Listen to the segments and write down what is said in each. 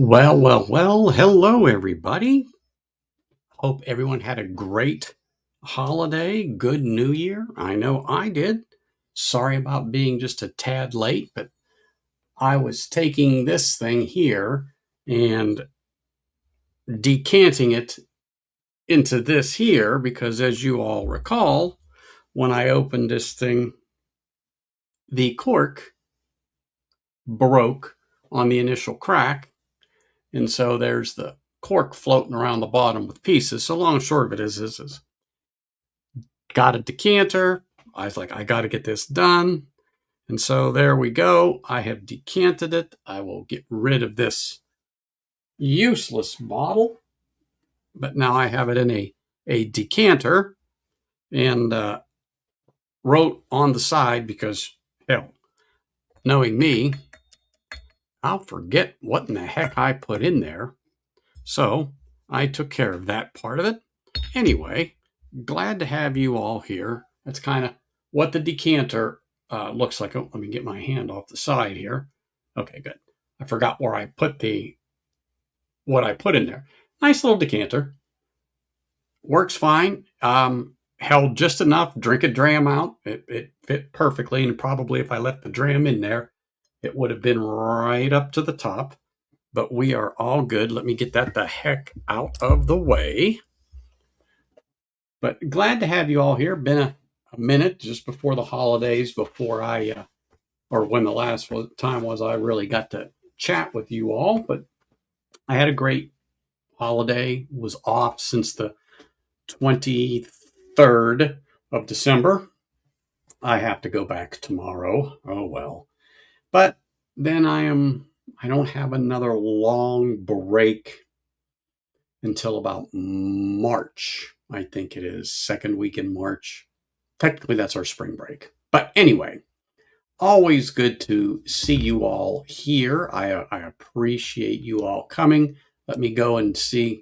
Well, hello everybody. Hope everyone had a great holiday, good new year. I know I did. Sorry about being just a tad late, but I was taking this thing here and decanting it into this here because, as you all recall, when I opened this thing, the cork broke on the initial crack. And so there's the cork floating around the bottom with pieces. So long and short of it is got a decanter. I was like, I got to get this done. And so there we go. I have decanted it. I will get rid of this useless bottle. But now I have it in a decanter and wrote on the side because, hell, knowing me, I'll forget what in the heck I put in there. So I took care of that part of it. Anyway, glad to have you all here. That's kind of what the decanter looks like. Oh, let me get my hand off the side here. Okay, good. I forgot where I put what I put in there. Nice little decanter. Works fine. Held just enough. Drink a dram out. It fit perfectly, and probably if I left the dram in there, it would have been right up to the top. But we are all good. Let me get that the heck out of the way. But glad to have you all here. Been a minute just before the holidays, before or when the last time was I really got to chat with you all. But I had a great holiday. Was off since the 23rd of December. I have to go back tomorrow. Oh well. But then I don't have another long break until about March. I think it is second week in March. Technically, that's our spring break. But anyway, always good to see you all here. I appreciate you all coming. Let me go and see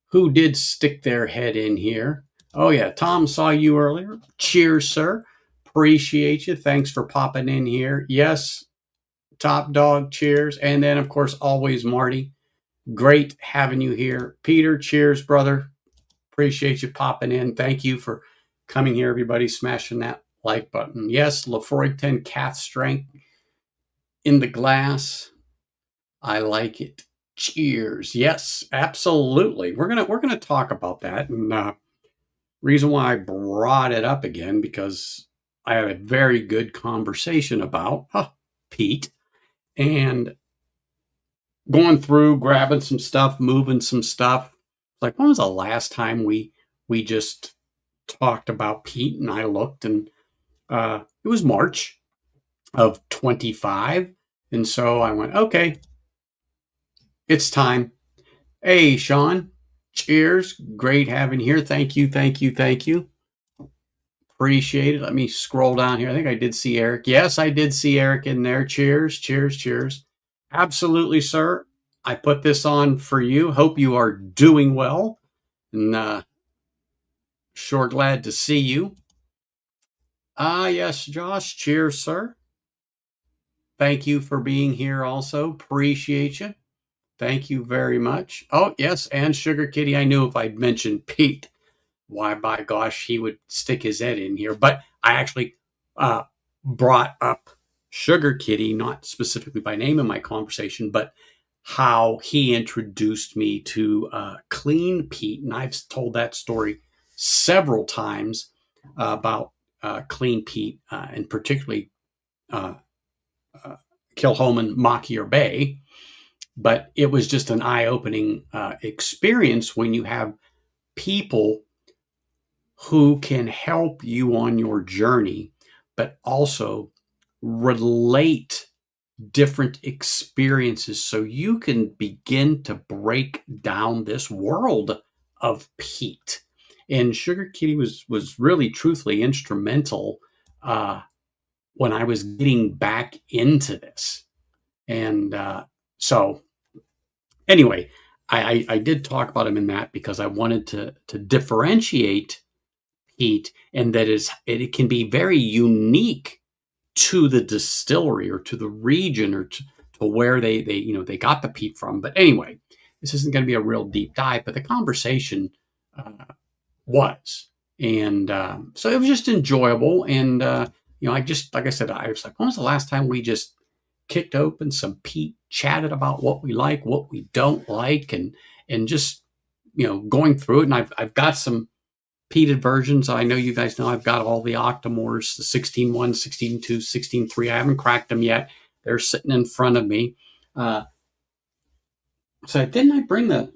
who did stick their head in here. Oh, yeah, Tom saw you earlier. Cheers, sir. Appreciate you. Thanks for popping in here. Yes, Top Dog, cheers. And then, of course, always Marty. Great having you here. Peter, cheers, brother. Appreciate you popping in. Thank you for coming here, everybody, smashing that like button. Yes, Lafroigton Cath Strength in the glass. I like it. Cheers. Yes, absolutely. We're gonna talk about that. And reason why I brought it up again, because I had a very good conversation about Peat and going through, grabbing some stuff, moving some stuff. Like, when was the last time we just talked about Peat? And I looked, and it was March of 25. And so I went, okay, it's time. Hey, Sean, cheers. Great having you here. Thank you, thank you, thank you. Appreciate it. Let me scroll down here. I think I did see Eric. Yes, I did see Eric in there. Cheers, cheers, cheers. Absolutely, sir. I put this on for you. Hope you are doing well. And sure glad to see you. Yes, Josh. Cheers, sir. Thank you for being here also. Appreciate you. Thank you very much. Oh, yes, and Sugar Kitty. I knew if I'd mentioned Pete, why, by gosh, he would stick his head in here. But I actually brought up Sugar Kitty, not specifically by name in my conversation, but how he introduced me to clean peat. And I've told that story several times about clean peat, and particularly Kilhoman, Machier Bay. But it was just an eye-opening experience when you have people who can help you on your journey, but also relate different experiences so you can begin to break down this world of peat. And Sugar Kitty was really truthfully instrumental when I was getting back into this. And so anyway, I did talk about him in that because I wanted to differentiate peat, and that it can be very unique to the distillery or to the region or to where they got the peat from. But anyway, this isn't going to be a real deep dive, but the conversation was. And so it was just enjoyable. And, I just, like I said, I was like, when was the last time we just kicked open some peat, chatted about what we like, what we don't like, and just, going through it. And I've got some peated versions. I know you guys know I've got all the Octomores, the 16.1, 16.2, 16.3. I haven't cracked them yet. They're sitting in front of me. So didn't I bring the...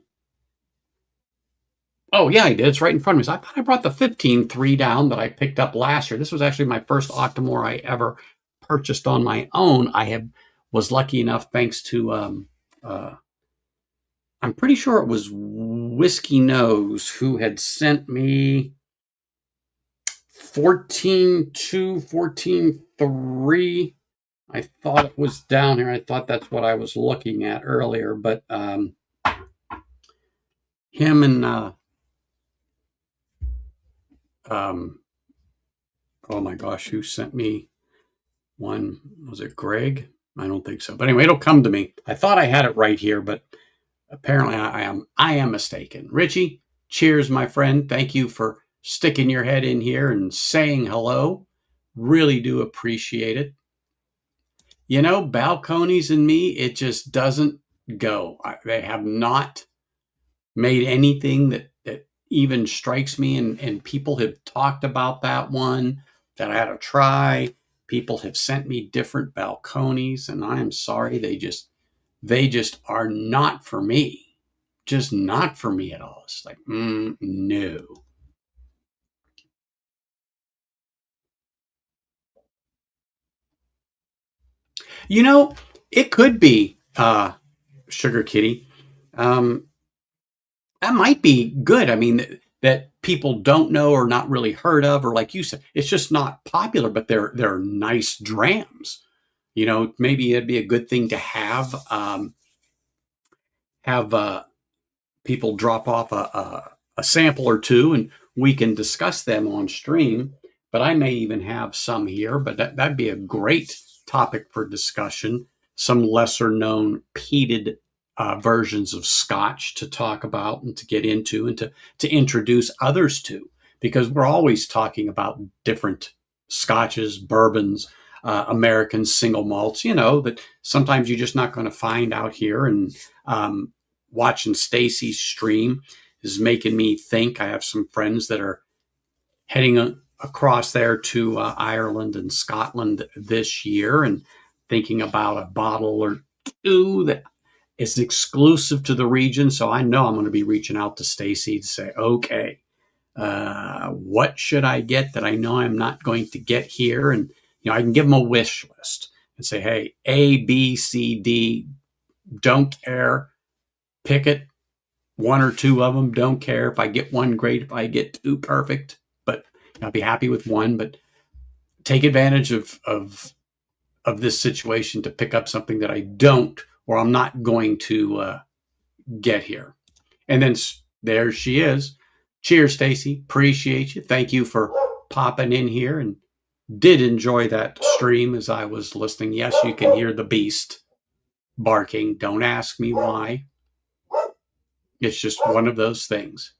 Oh, yeah, I did. It's right in front of me. So I thought I brought the 15.3 down that I picked up last year. This was actually my first Octomore I ever purchased on my own. Was lucky enough, thanks to, I'm pretty sure it was Whiskey Nose who had sent me 14.2, 14.3. I thought it was down here. I thought that's what I was looking at earlier, but him and oh my gosh, who sent me one? Was it Greg? I don't think so. But anyway, it'll come to me. I thought I had it right here, but apparently I am mistaken. Richie, cheers, my friend. Thank you for sticking your head in here and saying hello. Really do appreciate it. Balcones and me, it just doesn't go. They have not made anything that even strikes me, and people have talked about that one that I had to try. People have sent me different balconies, and I am sorry, they just are not for me. Just not for me at all. It's like, no. It could be Sugar Kitty. That might be good. I mean, that people don't know or not really heard of, or like you said, it's just not popular, but they're nice drams. Maybe it'd be a good thing to have people drop off a sample or two, and we can discuss them on stream. But I may even have some here, but that'd be a great topic for discussion. Some lesser known peated versions of Scotch to talk about and to get into, and to introduce others to, because we're always talking about different Scotches, bourbons, American single malts, that sometimes you're just not going to find out here. And watching Stacy's stream is making me think. I have some friends that are heading across there to Ireland and Scotland this year, and thinking about a bottle or two that is exclusive to the region. So I know I'm going to be reaching out to Stacy to say, okay, what should I get that I know I'm not going to get here? And I can give them a wish list and say, hey, A, B, C, D, don't care. Pick it. One or two of them, don't care. If I get one, great. If I get two, perfect. But I'll be happy with one. But take advantage of this situation to pick up something that I don't, or I'm not going to get here. And then there she is. Cheers, Stacy. Appreciate you. Thank you for popping in here, and did enjoy that stream as I was listening. Yes, you can hear the beast barking. Don't ask me why. It's just one of those things.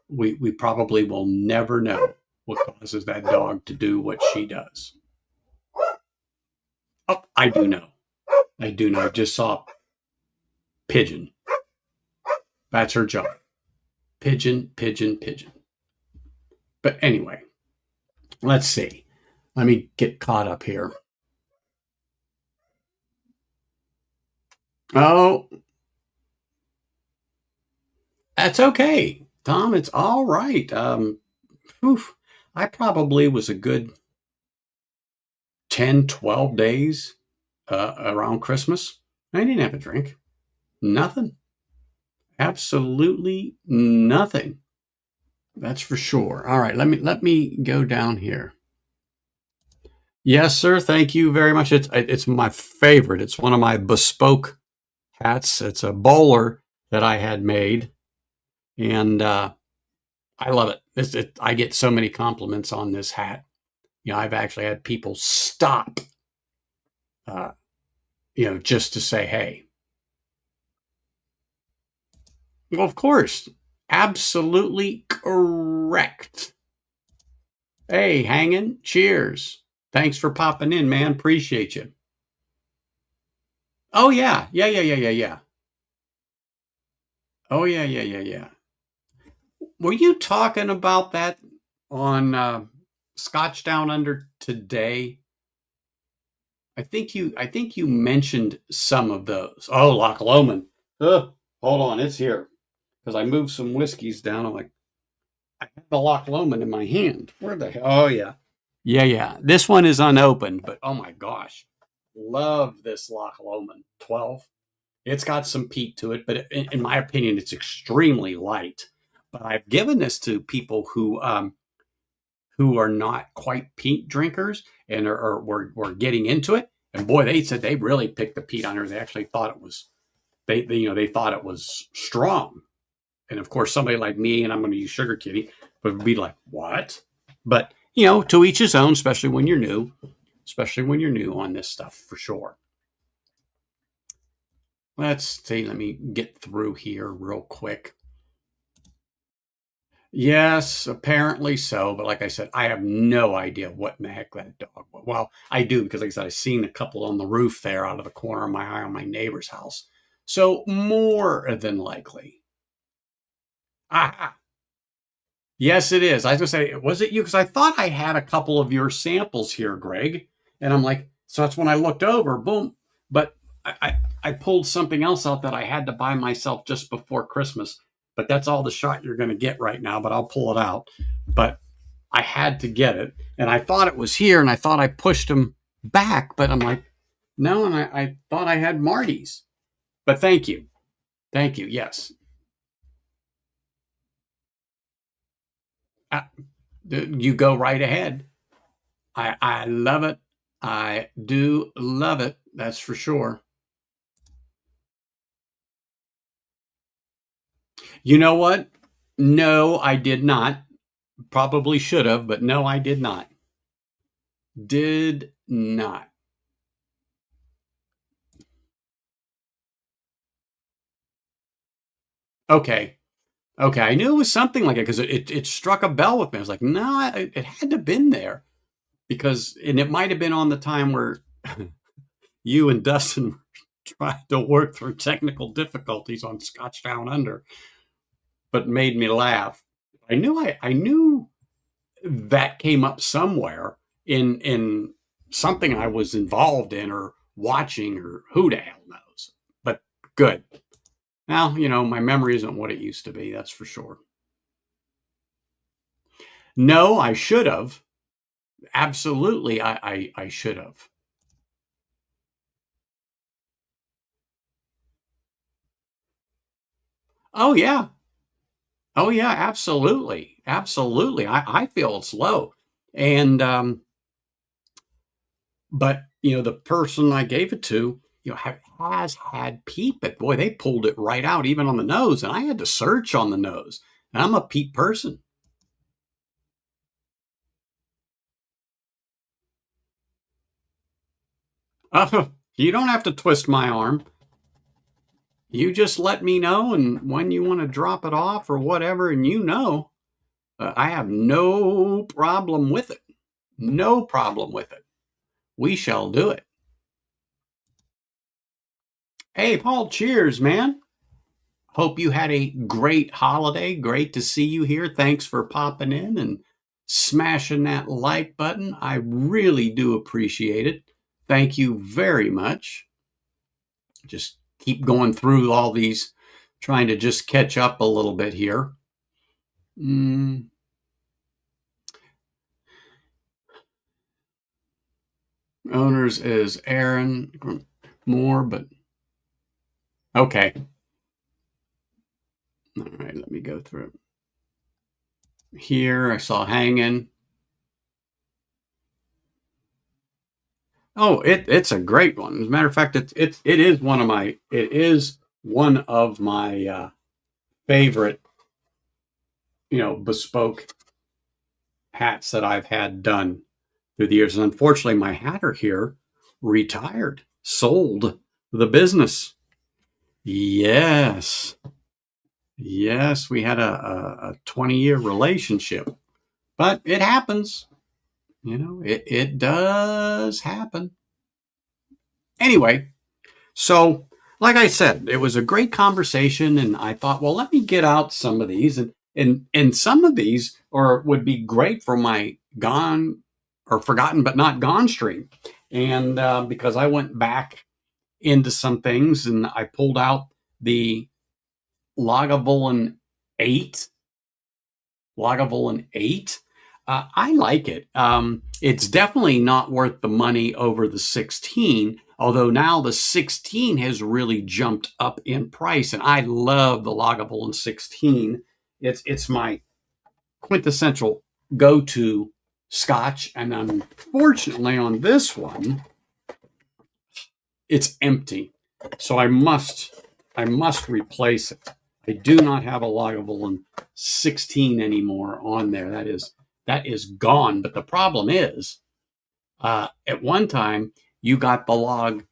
We probably will never know what causes that dog to do what she does. Oh, I do know. I just saw Pigeon. That's her job. Pigeon, pigeon, pigeon. But anyway, let's see. Let me get caught up here. Oh, that's okay, Tom. It's all right. I probably was a good 10, 12 days around Christmas. I didn't have a drink. Nothing. Absolutely nothing. That's for sure. All right, let me go down here. Yes, sir. Thank you very much. It's my favorite. It's one of my bespoke hats. It's a bowler that I had made, and I love it. I get so many compliments on this hat. I've actually had people stop just to say, hey. Well, of course. Absolutely correct. Hey, hanging. Cheers. Thanks for popping in, man. Appreciate you. Oh, yeah. Yeah, yeah, yeah, yeah, yeah. Oh, yeah, yeah, yeah, yeah. Were you talking about that on Scotch Down Under today? I think you mentioned some of those. Oh, Loch Lomond. Hold on, it's here. Because I moved some whiskeys down. I'm like, I have the Loch Lomond in my hand. Where the hell? Oh, yeah. Yeah, yeah. This one is unopened, but oh my gosh. Love this Loch Lomond 12. It's got some peat to it, but in my opinion, it's extremely light. But I've given this to people who are not quite peat drinkers and were getting into it. And boy, they said they really picked the peat on her. They actually thought it was they thought it was strong. And of course, somebody like me, and I'm going to use Sugar Kitty, would be like, what? But to each his own, especially when you're new on this stuff for sure. Let's see. Let me get through here real quick. Yes, apparently so. But like I said, I have no idea what in the heck that dog was. Well, I do because, like I said, I've seen a couple on the roof there out of the corner of my eye on my neighbor's house. So more than likely. Ah, yes, it is. I was going to say, was it you? Because I thought I had a couple of your samples here, Greg. And I'm like, so that's when I looked over, boom. But I pulled something else out that I had to buy myself just before Christmas. But that's all the shot you're going to get right now, but I'll pull it out. But I had to get it. And I thought it was here, and I thought I pushed him back. But I'm like, no, and I thought I had Marty's. But thank you. Thank you. Yes. Uh, you go right ahead. I love it. I do love it. That's for sure. You know what? No, I did not. Probably should have, but no, I did not. Did not. Okay. Okay. I knew it was something like it because it struck a bell with me. I was like, no, it had to have been there because, and it might have been on the time where you and Dustin tried to work through technical difficulties on Scotch Down Under, but made me laugh. I knew that came up somewhere in something I was involved in or watching or who the hell knows. But good. Now, my memory isn't what it used to be, that's for sure. No, I should have. Absolutely, I should have. Oh yeah. Oh yeah, absolutely. Absolutely. I feel it's low. And but the person I gave it to, has had peat, but boy, they pulled it right out, even on the nose, and I had to search on the nose. And I'm a peat person. You don't have to twist my arm. You just let me know, and when you want to drop it off or whatever, and I have no problem with it. No problem with it. We shall do it. Hey, Paul, cheers, man. Hope you had a great holiday. Great to see you here. Thanks for popping in and smashing that like button. I really do appreciate it. Thank you very much. Just keep going through all these, trying to just catch up a little bit here. Mm. Owners is Aaron Moore, but okay. All right, let me go through. Here I saw hanging. Oh, it's a great one. As a matter of fact, it is one of my favorite, bespoke hats that I've had done through the years. And unfortunately, my hatter here retired. sold the business. Yes. Yes, we had a 20-year relationship, but it happens. It does happen. Anyway, so like I said, it was a great conversation, and I thought, well, let me get out some of these, and some of these would be great for my gone or forgotten but not gone stream, and because I went back into some things and I pulled out the Lagavulin 8 Lagavulin 8. I like it. It's definitely not worth the money over the 16, although now the 16 has really jumped up in price, and I love the Lagavulin 16. It's my quintessential go-to Scotch, and unfortunately on this one, it's empty, so I must replace it. I do not have a Lagavulin 16 anymore on there. That is gone. But the problem is, at one time you got the log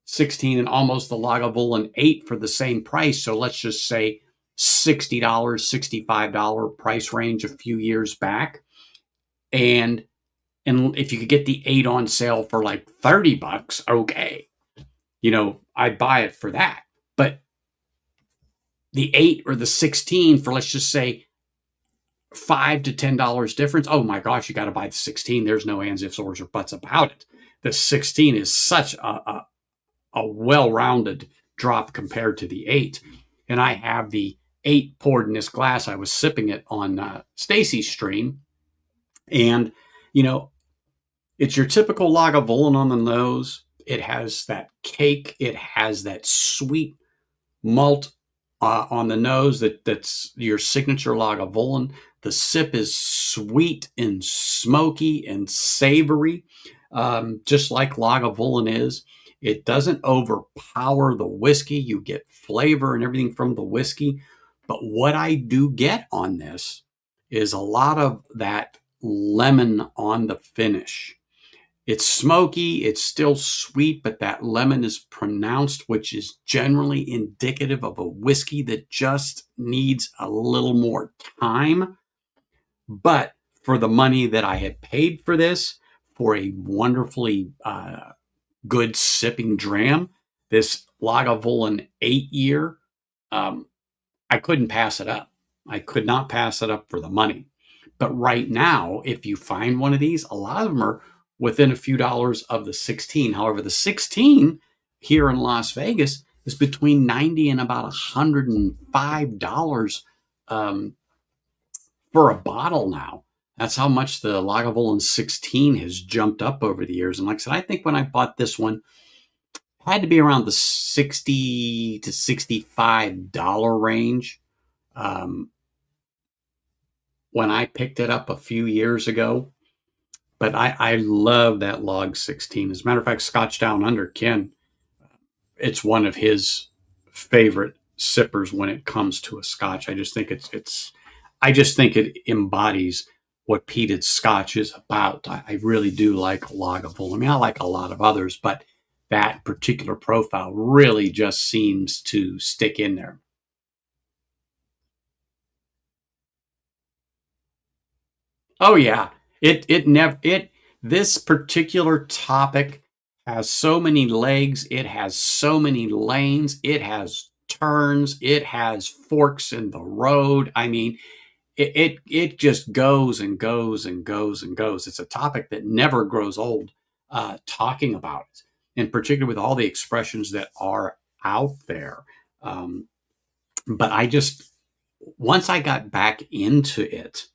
16 and almost the Lagavulin 8 for the same price. So let's just say $60, $65 price range a few years back. And if you could get the 8 on sale for like $30, okay, I'd buy it for that. But the 8 or the 16 for, let's just say, $5 to $10 difference. Oh my gosh, you got to buy the 16. There's no ands, ifs, ors, or buts about it. The 16 is such a well-rounded drop compared to the 8. And I have the 8 poured in this glass. I was sipping it on Stacy's stream. And, it's your typical Lagavulin on the nose. It has that cake. It has that sweet malt on the nose that's your signature Lagavulin. The sip is sweet and smoky and savory, just like Lagavulin is. It doesn't overpower the whiskey. You get flavor and everything from the whiskey. But what I do get on this is a lot of that lemon on the finish. It's smoky, it's still sweet, but that lemon is pronounced, which is generally indicative of a whiskey that just needs a little more time. But for the money that I had paid for this, for a wonderfully good sipping dram, this Lagavulin 8-year, I couldn't pass it up. I could not pass it up for the money. But right now, if you find one of these, a lot of them are within a few dollars of the 16. However, the 16 here in Las Vegas is between $90 and about $105 for a bottle now. That's how much the Lagavulin 16 has jumped up over the years. And like I said, I think when I bought this one, it had to be around the $60 to $65 range. When I picked it up a few years ago. But I love that log 16. As a matter of fact, Scotch Down Under, Ken, it's one of his favorite sippers when it comes to a Scotch. I just think it embodies what peated Scotch is about. I really do like Lagavulin. I mean, I like a lot of others, but that particular profile really just seems to stick in there. Oh yeah. This particular topic has so many legs, it has so many lanes, it has turns, it has forks in the road. I mean, it just goes and goes and goes and goes. It's a topic that never grows old, talking about it, in particular with all the expressions that are out there. But once I got back into it,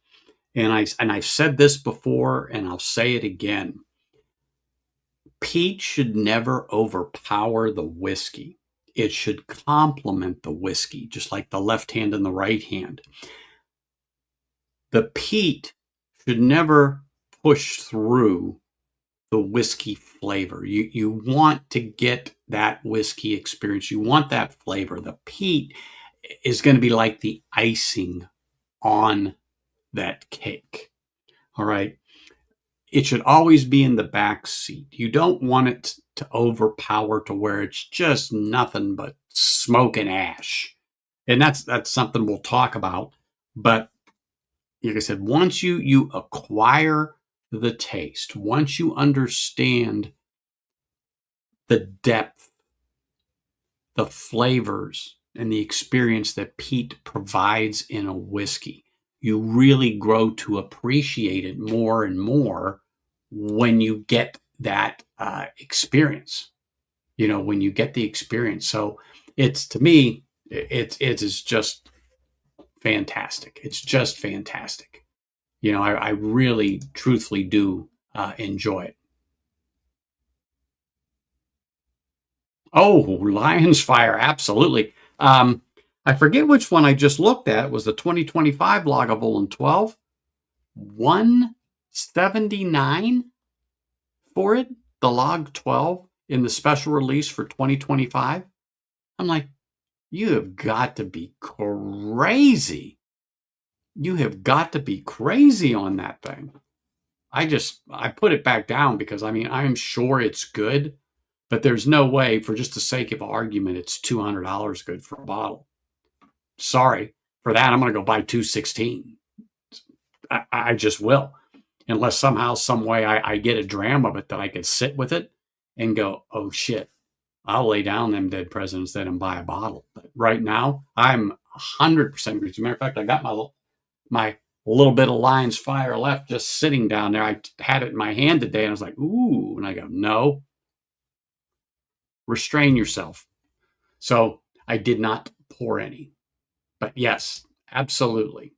and I've said this before, and I'll say it again. Peat should never overpower the whiskey. It should complement the whiskey, just like the left hand and the right hand. The peat should never push through the whiskey flavor. You want to get that whiskey experience. You want that flavor. The peat is going to be like the icing on that cake. All right. It should always be in the back seat. You don't want it to overpower to where it's just nothing but smoke and ash. And that's something we'll talk about. But like I said, once you acquire the taste, once you understand the depth, the flavors, and the experience that peat provides in a whiskey, you really grow to appreciate it more and more when you get that experience. When you get the experience. So it's, to me, it is just fantastic. It's just fantastic. I really, truthfully do enjoy it. Oh, Lion's Fire, absolutely. I forget which one I just looked at. It was the 2025 Lagavulin 12. 179 for it, the Log 12 in the special release for 2025. I'm like, you have got to be crazy. You have got to be crazy on that thing. I put it back down because, I'm sure it's good, but there's no way, for just the sake of argument, it's $200 good for a bottle. Sorry. For that, I'm going to go buy 216. I just will. Unless somehow, some way I get a dram of it that I can sit with it and go, oh shit, I'll lay down them dead presidents then and buy a bottle. But right now, I'm 100% agree. As a matter of fact, I got my little bit of Lion's Fire left just sitting down there. I had it in my hand today and I was like, ooh. And I go, no, restrain yourself. So I did not pour any. But yes, absolutely.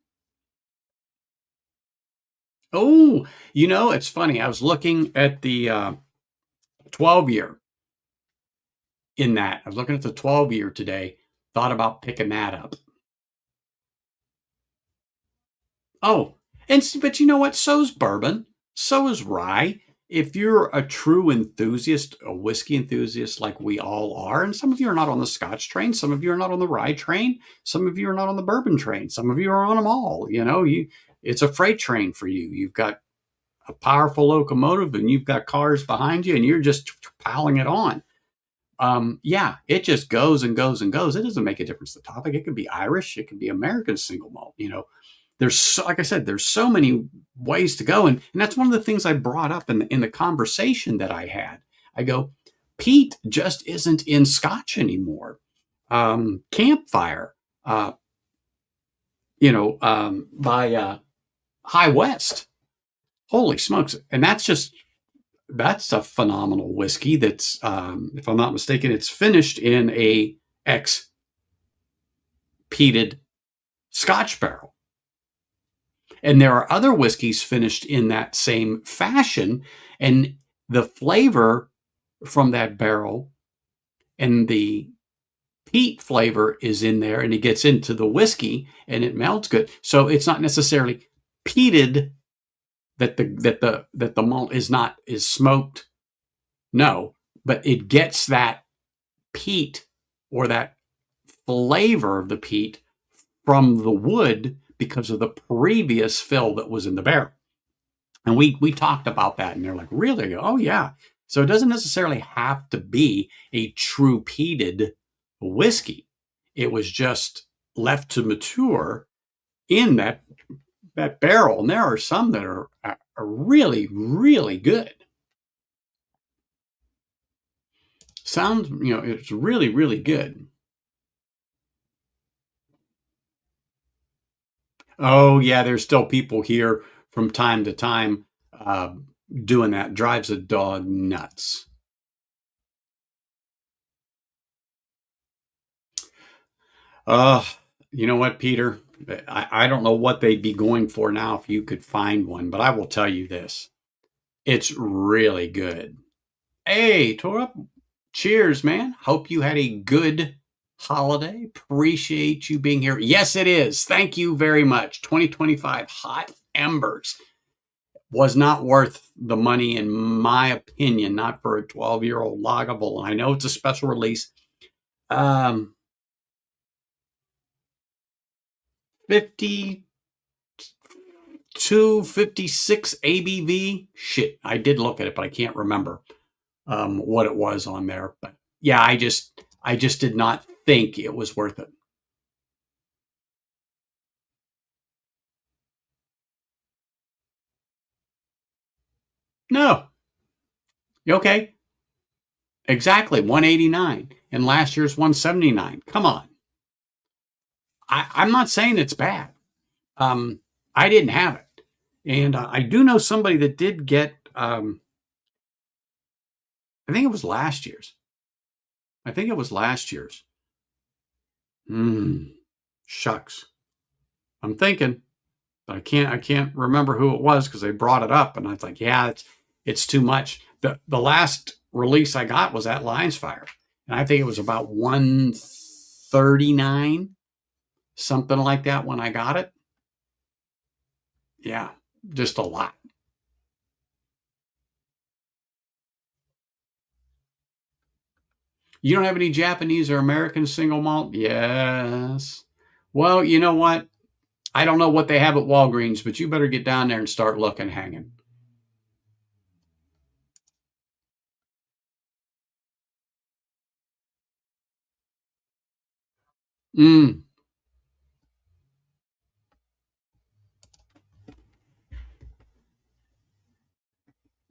Oh, it's funny. I was looking at the 12 year in that. I was looking at the 12 year today, thought about picking that up. Oh, but you know what? So's bourbon. So is rye. If you're a true enthusiast, a whiskey enthusiast like we all are, and some of you are not on the Scotch train, some of you are not on the rye train, some of you are not on the bourbon train, some of you are on them all. It's a freight train for you. You've got a powerful locomotive and you've got cars behind you and you're just piling it on. Yeah, it just goes and goes and goes. It doesn't make a difference the topic. It could be Irish, it could be American single malt. There's like I said, there's so many ways to go, and that's one of the things I brought up in the conversation that I had. I go, peat just isn't in Scotch anymore. Campfire, by High West. Holy smokes! And that's a phenomenal whiskey. That's, if I'm not mistaken, it's finished in a peated Scotch barrel. And there are other whiskeys finished in that same fashion, and the flavor from that barrel and the peat flavor is in there, and it gets into the whiskey and it melts good. So it's not necessarily peated that the malt is smoked. No, but it gets that peat or that flavor of the peat from the wood because of the previous fill that was in the barrel. And we talked about that, and they're like, really? Go, oh, yeah. So it doesn't necessarily have to be a true peated whiskey. It was just left to mature in that barrel. And there are some that are really, really good. Sounds, it's really, really good. Oh, yeah, there's still people here from time to time doing that. Drives a dog nuts. You know what, Peter? I don't know what they'd be going for now if you could find one, but I will tell you this. It's really good. Hey, Torup, cheers, man. Hope you had a good holiday. Appreciate you being here. Yes, it is. Thank you very much. 2025 Hot Embers was not worth the money, in my opinion, not for a 12-year-old Lagavulin. I know it's a special release. 52, 56 ABV. Shit, I did look at it, but I can't remember. what it was on there. But yeah, I just did not think it was worth it. No. Okay. Exactly. 189. And last year's 179. Come on. I'm not saying it's bad. Um, I didn't have it. And I do know somebody that did get, I think it was last year's. I think it was last year's. Shucks. I'm thinking, but I can't remember who it was because they brought it up, and I was like, yeah, it's too much. The last release I got was at Lions Fire, and I think it was about 139, something like that when I got it. Yeah, just a lot. You don't have any Japanese or American single malt? Yes. Well, you know what? I don't know what they have at Walgreens, but you better get down there and start looking hanging. Mm,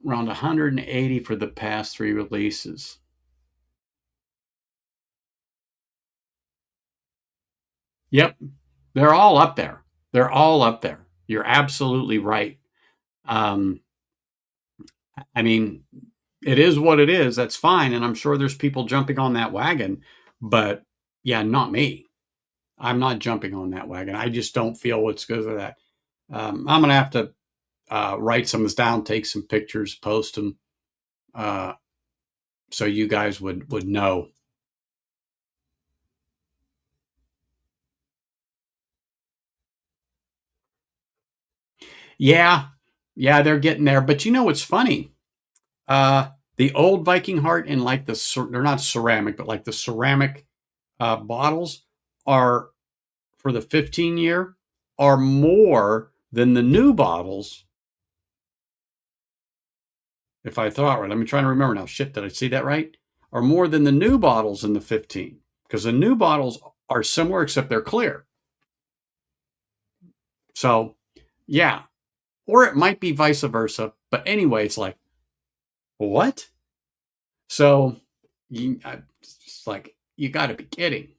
around 180 for the past three releases. Yep, they're all up there. They're all up there. You're absolutely right. Um, I mean, it is what it is. That's fine, and I'm sure there's people jumping on that wagon, but yeah, not me. I'm not jumping on that wagon. I just don't feel it's good for that. I'm gonna have to write some of this down, take some pictures, post them, uh, so you guys would know. Yeah, yeah, they're getting there. But you know what's funny? Uh, the old Viking heart and like they're not ceramic, but like the ceramic bottles are for the 15-year are more than the new bottles. If I thought right, let me try to remember now. Shit, did I see that right? Are more than the new bottles in the 15 because the new bottles are similar except they're clear. So, yeah, or it might be vice versa. But anyway, it's like what? So, it's like you got to be kidding.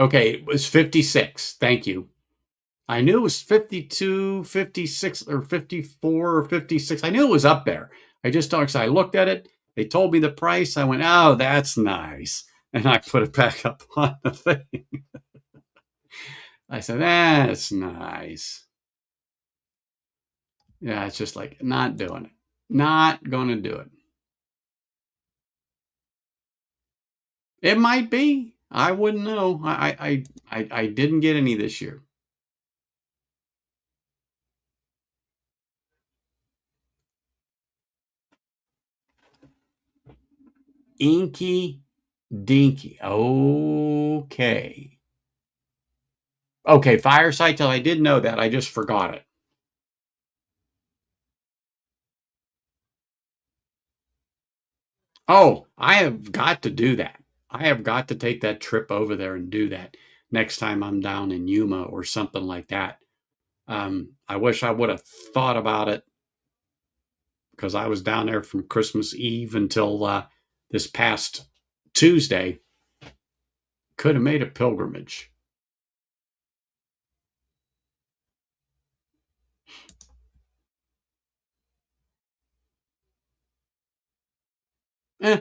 Okay, it was 56. Thank you. I knew it was 52, 56, or 54 or 56. I knew it was up there. I just don't, because I looked at it. They told me the price. I went, oh, that's nice. And I put it back up on the thing. I said, that's nice. Yeah, it's just like not doing it. Not going to do it. It might be. I wouldn't know. I didn't get any this year. Inky Dinky. Okay. Okay, Fireside Tale. I did know that. I just forgot it. Oh, I have got to do that. I have got to take that trip over there and do that next time I'm down in Yuma or something like that. I wish I would have thought about it because I was down there from Christmas Eve until this past Tuesday. Could have made a pilgrimage. Eh,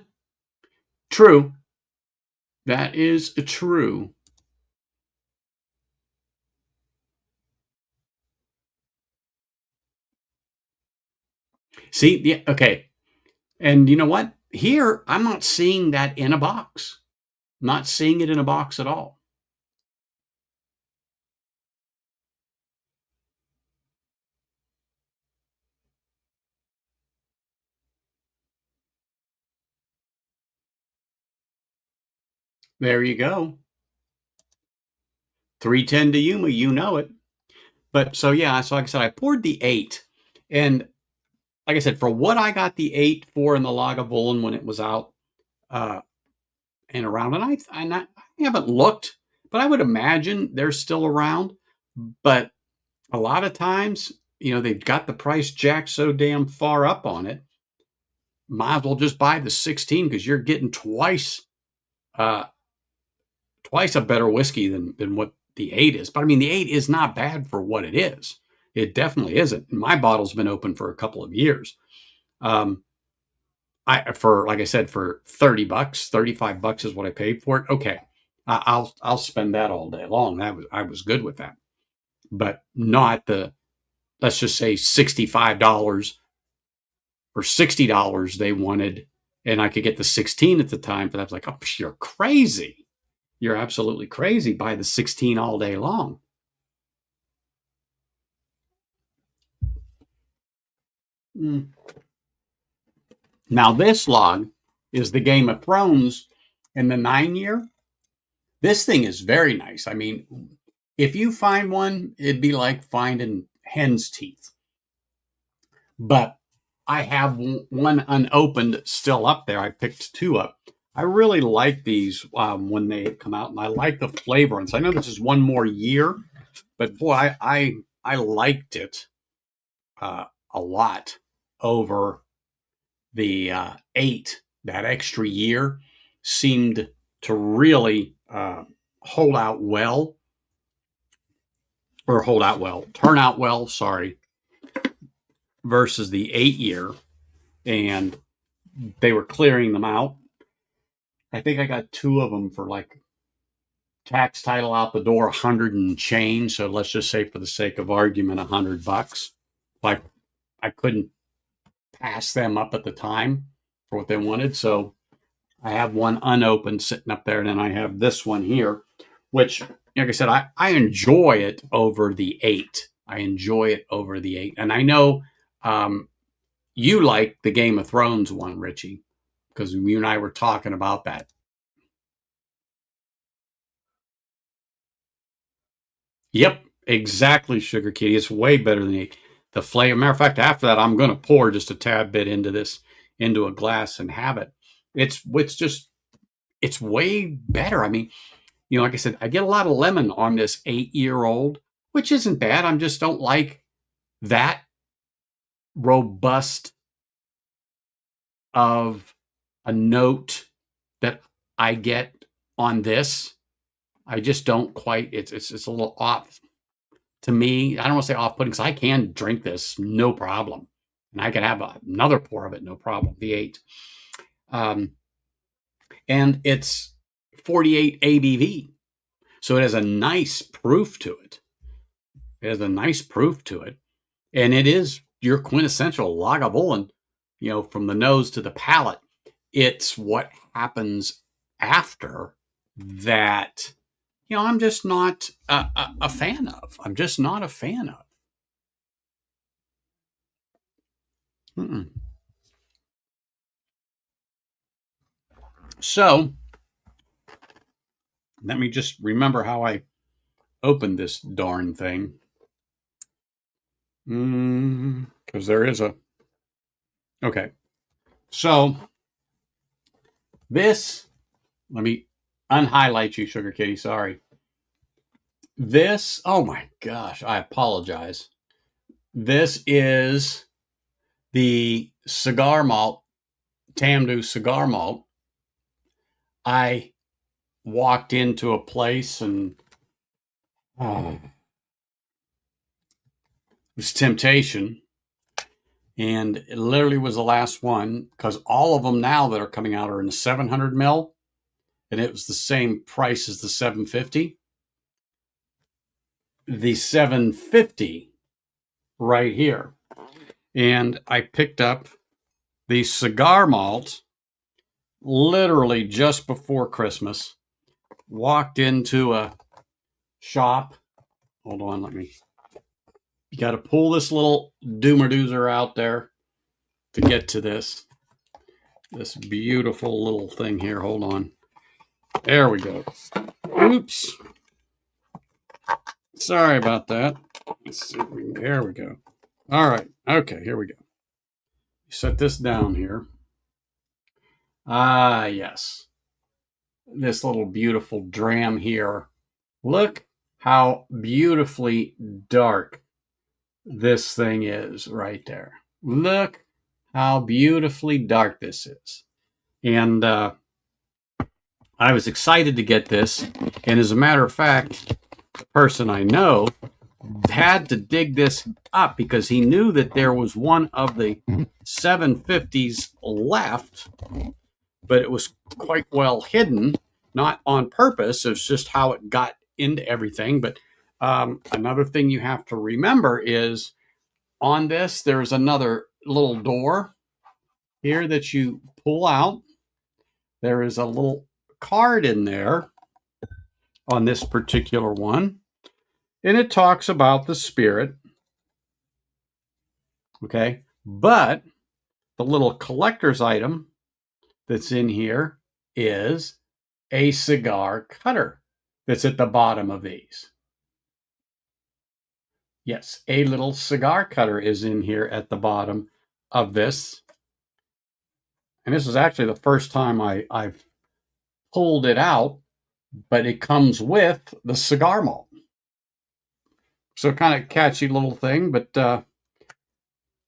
true. That is true. See, yeah, okay. And you know what? Here, I'm not seeing that in a box. Not seeing it in a box at all. There you go. 310 to Yuma, you know it. But so yeah, so like I said, I poured the eight, And like I said, for what I got the 8 for in the Lagavulin when it was out and around, and I haven't looked, but I would imagine they're still around. But a lot of times, they've got the price jacked so damn far up on it. Might as well just buy the 16 because you're getting twice a better whiskey than what the 8 is. But I mean, the 8 is not bad for what it is. It definitely isn't. My bottle's been open for a couple of years. Like I said, for $30, $35 is what I paid for it. Okay, I'll spend that all day long. I was good with that, but not the, let's just say, $65 or $60 they wanted, and I could get the 16 at the time. But I was like, oh, you're crazy. You're absolutely crazy. Buy the 16 all day long. Now, this log is the Game of Thrones in the 9-year. This thing is very nice. I mean, if you find one, it'd be like finding hen's teeth. But I have one unopened still up there. I picked 2 up. I really like these when they come out, and I like the flavor. And so I know this is one more year, but boy, I liked it a lot over the 8. That extra year seemed to really turn out well, sorry, versus the 8-year. And they were clearing them out. I think I got 2 of them for like tax title out the door, 100 and change. So let's just say, for the sake of argument, $100. Like, I couldn't pass them up at the time for what they wanted. So I have one unopened sitting up there, and then I have this one here, which, like I said, I enjoy it over the 8. And I know you like the Game of Thrones one, Richie, because you and I were talking about that. Yep, exactly, Sugar Kitty. It's way better than the flavor. Matter of fact, after that, I'm going to pour just a tad bit into a glass and have it. It's way better. I mean, like I said, I get a lot of lemon on this 8-year-old, which isn't bad. I just don't like that robust of a note that I get on this. I just don't quite. It's a little off to me. I don't want to say off-putting, because I can drink this no problem, and I can have another pour of it no problem. The 8, and it's 48 ABV, so it has a nice proof to it. And it is your quintessential Lagavulin. From the nose to the palate. It's what happens after that. I'm just not a fan of. I'm just not a fan of. Mm-mm. So let me just remember how I opened this darn thing. Because there is a... Okay. So this... Let me unhighlight you, Sugar Kitty. Sorry. This... Oh my gosh. I apologize. This is the cigar malt, Tamdhu cigar malt. I walked into a place and it was temptation, and it literally was the last one, because all of them now that are coming out are in the 700 mil, and it was the same price as the 750. The 750 right here, and I picked up the cigar malt literally just before Christmas. Walked into a shop. Hold on, you got to pull this little doomer-doozer out there to get to this beautiful little thing here. Hold on. There we go. Oops. Sorry about that. Let's see if we can, there we go. All right. Okay, here we go. Set this down here. Ah, yes. This little beautiful dram here. Look how beautifully dark this thing is right there. Look how beautifully dark this is. And I was excited to get this. And as a matter of fact, the person I know had to dig this up because he knew that there was one of the 750s left, but it was quite well hidden, not on purpose. It's just how it got into everything. But another thing you have to remember is on this, there's another little door here that you pull out. There is a little card in there on this particular one, and it talks about the spirit. Okay. But the little collector's item that's in here is a cigar cutter that's at the bottom of these. Yes, a little cigar cutter is in here at the bottom of this. And this is actually the first time I've pulled it out, but it comes with the cigar malt. So kind of catchy little thing, but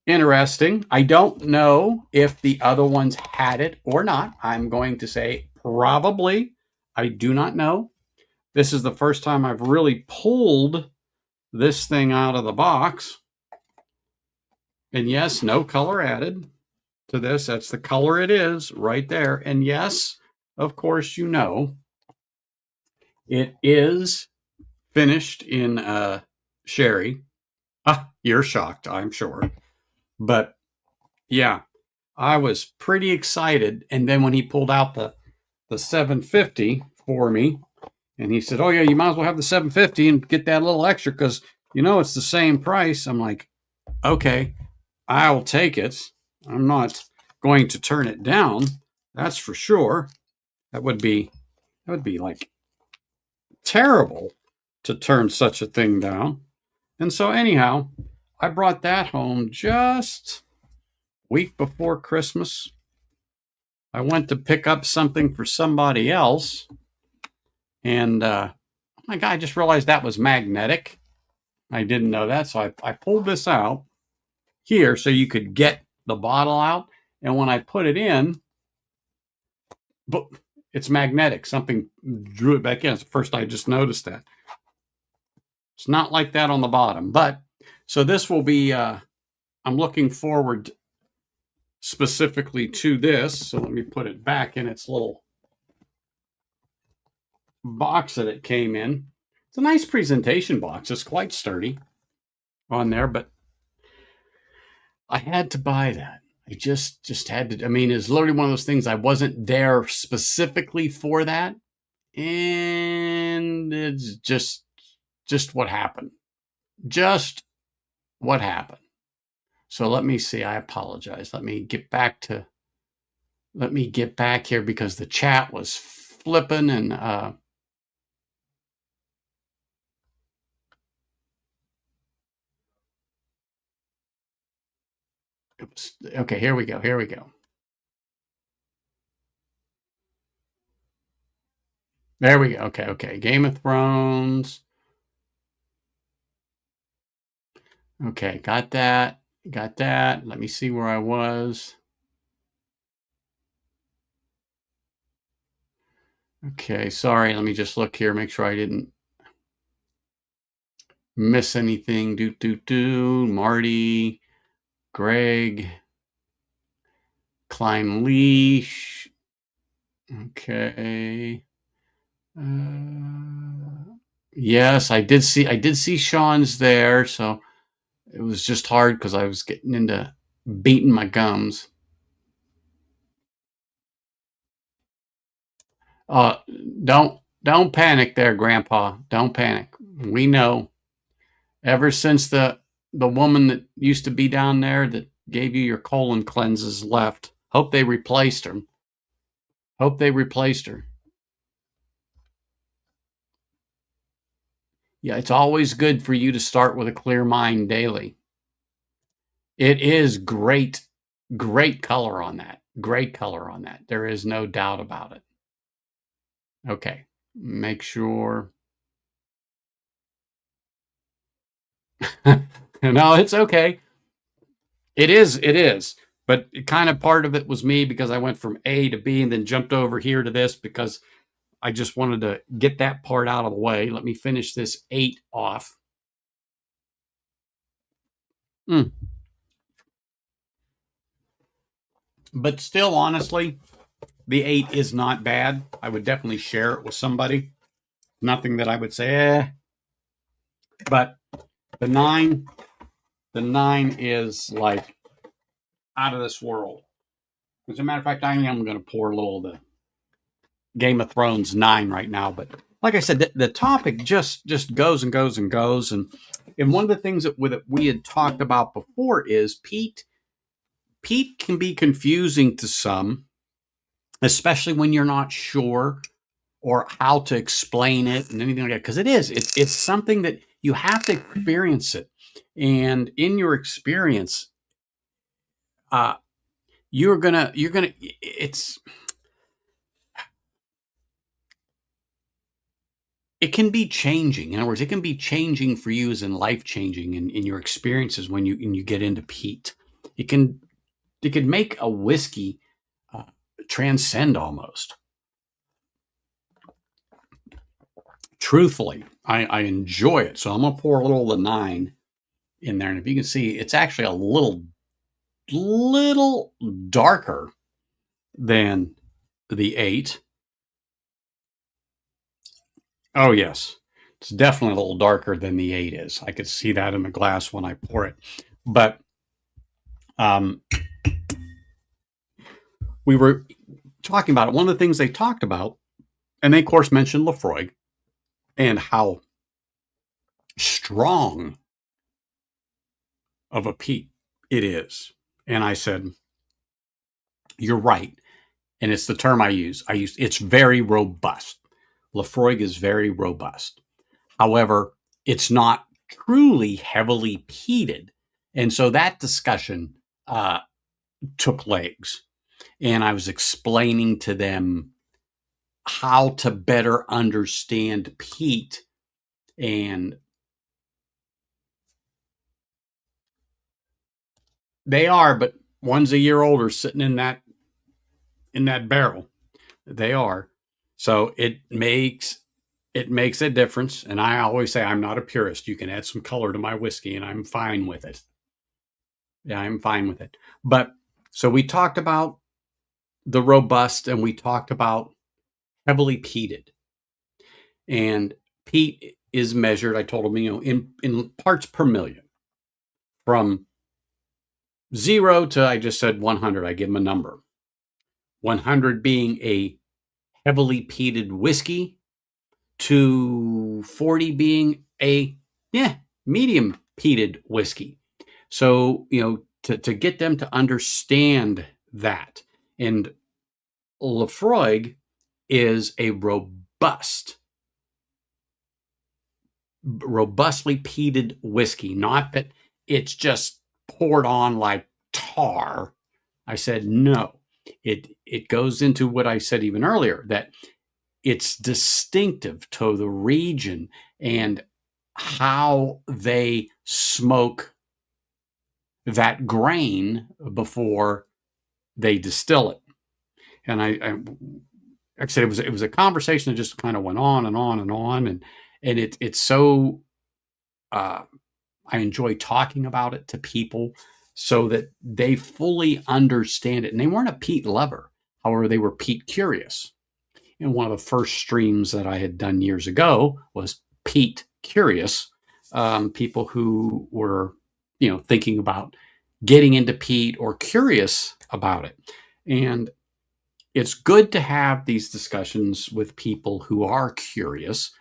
interesting. I don't know if the other ones had it or not. I'm going to say probably. I do not know. This is the first time I've really pulled this thing out of the box. And yes, no color added to this. That's the color it is right there. And yes, of course, you know, it is finished in sherry. Ah, you're shocked, I'm sure. But yeah, I was pretty excited. And then when he pulled out the 750 for me, and he said, "Oh yeah, you might as well have the 750 and get that little extra because you know it's the same price." I'm like, "Okay, I'll take it. I'm not going to turn it down. That's for sure. That would be like terrible to turn such a thing down." And so anyhow, I brought that home just a week before Christmas. I went to pick up something for somebody else, and oh my God, I just realized that was magnetic. I didn't know that, so I pulled this out here so you could get the bottle out. And when I put it in, but it's magnetic. Something drew it back in. It's the first I just noticed that. It's not like that on the bottom, but so this will be. I'm looking forward specifically to this. So let me put it back in its little box that it came in. It's a nice presentation box. It's quite sturdy on there, but I had to buy that. I just had to. I mean, it's literally one of those things. I wasn't there specifically for that, and it's just what happened. Just what happened. So let me see. I apologize. Let me get back here because the chat was flipping and it was okay. Here we go. Here we go. There we go. Okay, okay. Game of Thrones. Okay, got that. Got that. Let me see where I was. Okay, sorry. Let me just look here, make sure I didn't miss anything. Marty, Greg, climb leash. Okay. Yes, I did see Sean's there, so it was just hard because I was getting into beating my gums. Uh, don't panic there, Grandpa. Don't panic. We know. Ever since the woman that used to be down there that gave you your colon cleanses left, hope they replaced her. Hope they replaced her. Yeah, it's always good for you to start with a clear mind daily. It is great, great color on that. Great color on that. There is no doubt about it. Okay, make sure. No, it's okay. It is, it is. But kind of part of it was me because I went from A to B and then jumped over here to this because I just wanted to get that part out of the way. Let me finish this 8 off. Mm. But still, honestly, the 8 is not bad. I would definitely share it with somebody. Nothing that I would say, But the 9, the 9 is like out of this world. As a matter of fact, I am going to pour a little of the Game of Thrones 9 right now. But like I said, the topic just goes and goes and goes. And one of the things that we had talked about before is peat. Peat can be confusing to some, especially when you're not sure or how to explain it and anything like that. Because it's something that you have to experience it. And in your experience, you're gonna it can be changing. In other words, it can be changing for you as in life changing in your experiences when you get into peat. It can make a whiskey transcend almost. Truthfully, I enjoy it. So I'm gonna pour a little of the 9 in there, and if you can see, it's actually a little darker than the 8. Oh yes, it's definitely a little darker than the 8 is. I could see that in the glass when I pour it. But we were talking about it. One of the things they talked about, and they of course mentioned Laphroaig and how strong of a peat it is. And I said, you're right. And it's the term I use. It's very robust. Laphroaig is very robust. However, it's not truly heavily peated. And so that discussion took legs. And I was explaining to them how to better understand peat. And they are, but one's a year older sitting in that barrel. They are. So it makes a difference. And I always say I'm not a purist. You can add some color to my whiskey and I'm fine with it. Yeah, I'm fine with it. But so we talked about the robust and we talked about heavily peated. And peat is measured, I told them, in parts per million. From 0 to, I just said 100. I give them a number. 100 being a heavily peated whiskey, to 40 being a medium peated whiskey. So, to get them to understand that. And Laphroaig is a robustly peated whiskey, not that it's just poured on like tar. I said no. It goes into what I said even earlier, that it's distinctive to the region and how they smoke that grain before they distill it. And I like I said, it was a conversation that just kind of went on and on and on, and it's so I enjoy talking about it to people so that they fully understand it. And they weren't a peat lover, however, they were peat curious. And one of the first streams that I had done years ago was Peat Curious, people who were, thinking about getting into peat or curious about it. And it's good to have these discussions with people who are curious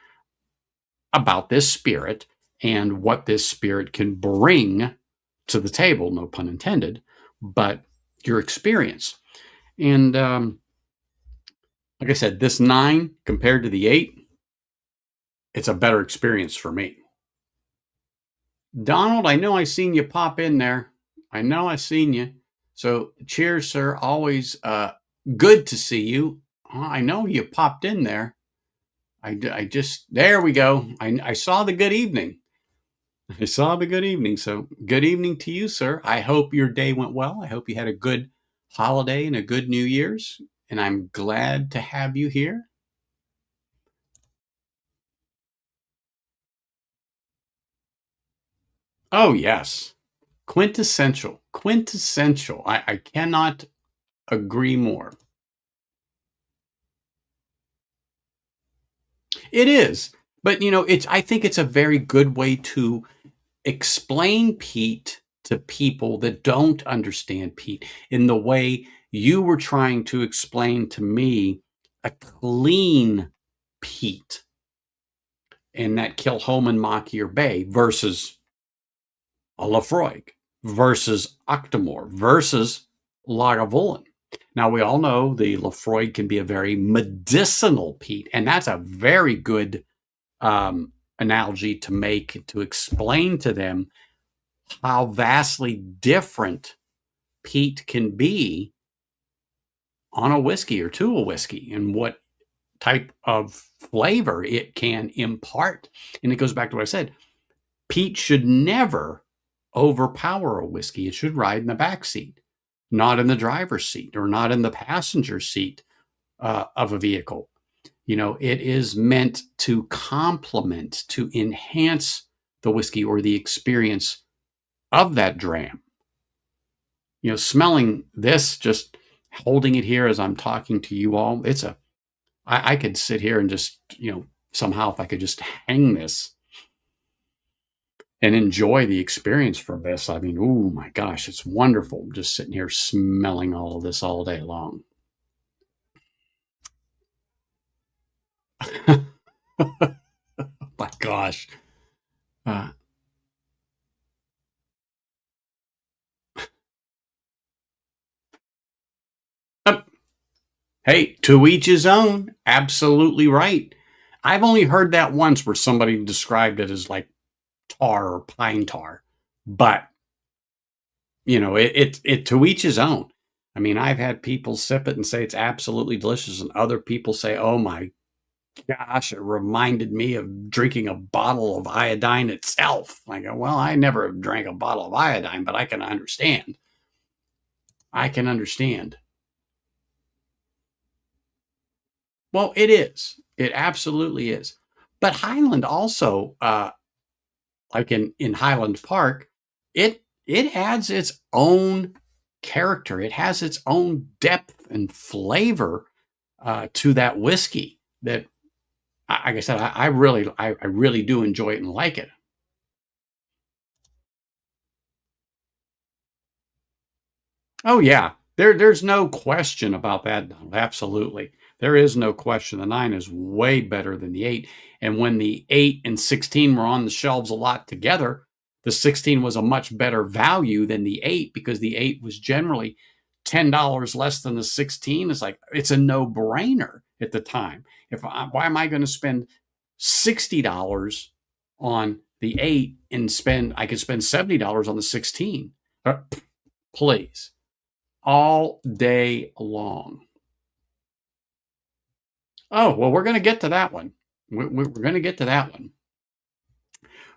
about this spirit and what this spirit can bring to the table, no pun intended, but your experience. And like I said, this 9 compared to the 8, it's a better experience for me. Donald, I know I seen you pop in there. I know I seen you. So cheers, sir. Always good to see you. I know you popped in there. I just, there we go. I saw the good evening. I saw the good evening. So good evening to you, sir. I hope your day went well. I hope you had a good holiday and a good New Year's. And I'm glad to have you here. Oh, yes. Quintessential. Quintessential. I cannot agree more. It is. But it's I think it's a very good way to explain peat to people that don't understand peat in the way you were trying to explain to me a clean peat in that Kilchoman Machier Bay versus a Lafroig versus Octomore versus Lagavulin. Now, we all know the Lafroig can be a very medicinal peat, and that's a very good analogy to make to explain to them how vastly different peat can be on a whiskey or to a whiskey and what type of flavor it can impart. And it goes back to what I said. Peat should never overpower a whiskey. It should ride in the back seat, not in the driver's seat or not in the passenger seat of a vehicle. It is meant to complement, to enhance the whiskey or the experience of that dram. Smelling this, just holding it here as I'm talking to you all, I could sit here and just, somehow if I could just hang this and enjoy the experience from this. I mean, oh my gosh, it's wonderful just sitting here smelling all of this all day long. Oh my gosh. Uh, hey, to each his own. Absolutely right. I've only heard that once where somebody described it as like tar or pine tar, but it to each his own. I mean, I've had people sip it and say it's absolutely delicious, and other people say, "Oh my gosh, it reminded me of drinking a bottle of iodine itself." I go, "Well, I never drank a bottle of iodine, but I can understand. I can understand." Well, it is. It absolutely is. But Highland also, like in Highland Park, it adds its own character. It has its own depth and flavor to that whiskey. That, like I said, I really do enjoy it and like it. Oh yeah, there's no question about that. Absolutely, there is no question. The 9 is way better than the 8. And when the 8 and 16 were on the shelves a lot together, the 16 was a much better value than the 8 because the 8 was generally $10 less than the 16. It's a no-brainer at the time. Why am I going to spend $60 on the 8 and I could spend $70 on the 16? Please, all day long. Oh, well, we're going to get to that one. We're going to get to that one.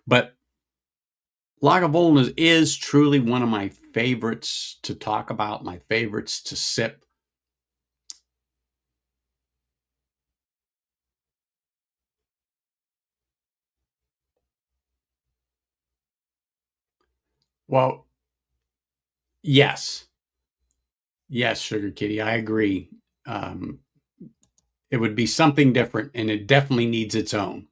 But Lagavulin is truly one of my favorites to talk about, my favorites to sip. Well, yes. Yes, Sugar Kitty, I agree. Um, it would be something different, and it definitely needs its own.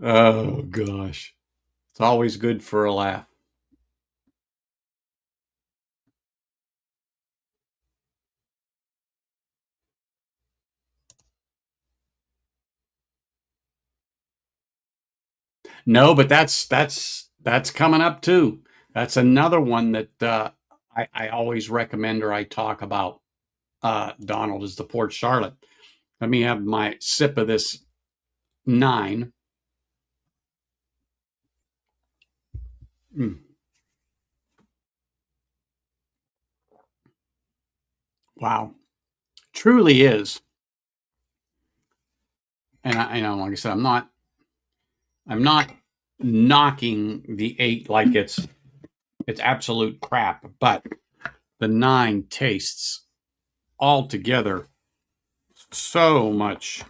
Oh, gosh. It's always good for a laugh. No, but that's coming up too. That's another one that I always recommend or I talk about. Donald is the Port Charlotte. Let me have my sip of this 9. Mm. Wow, truly is. And I know, like I said, I'm not knocking the 8 like it's absolute crap, but the 9 tastes altogether so much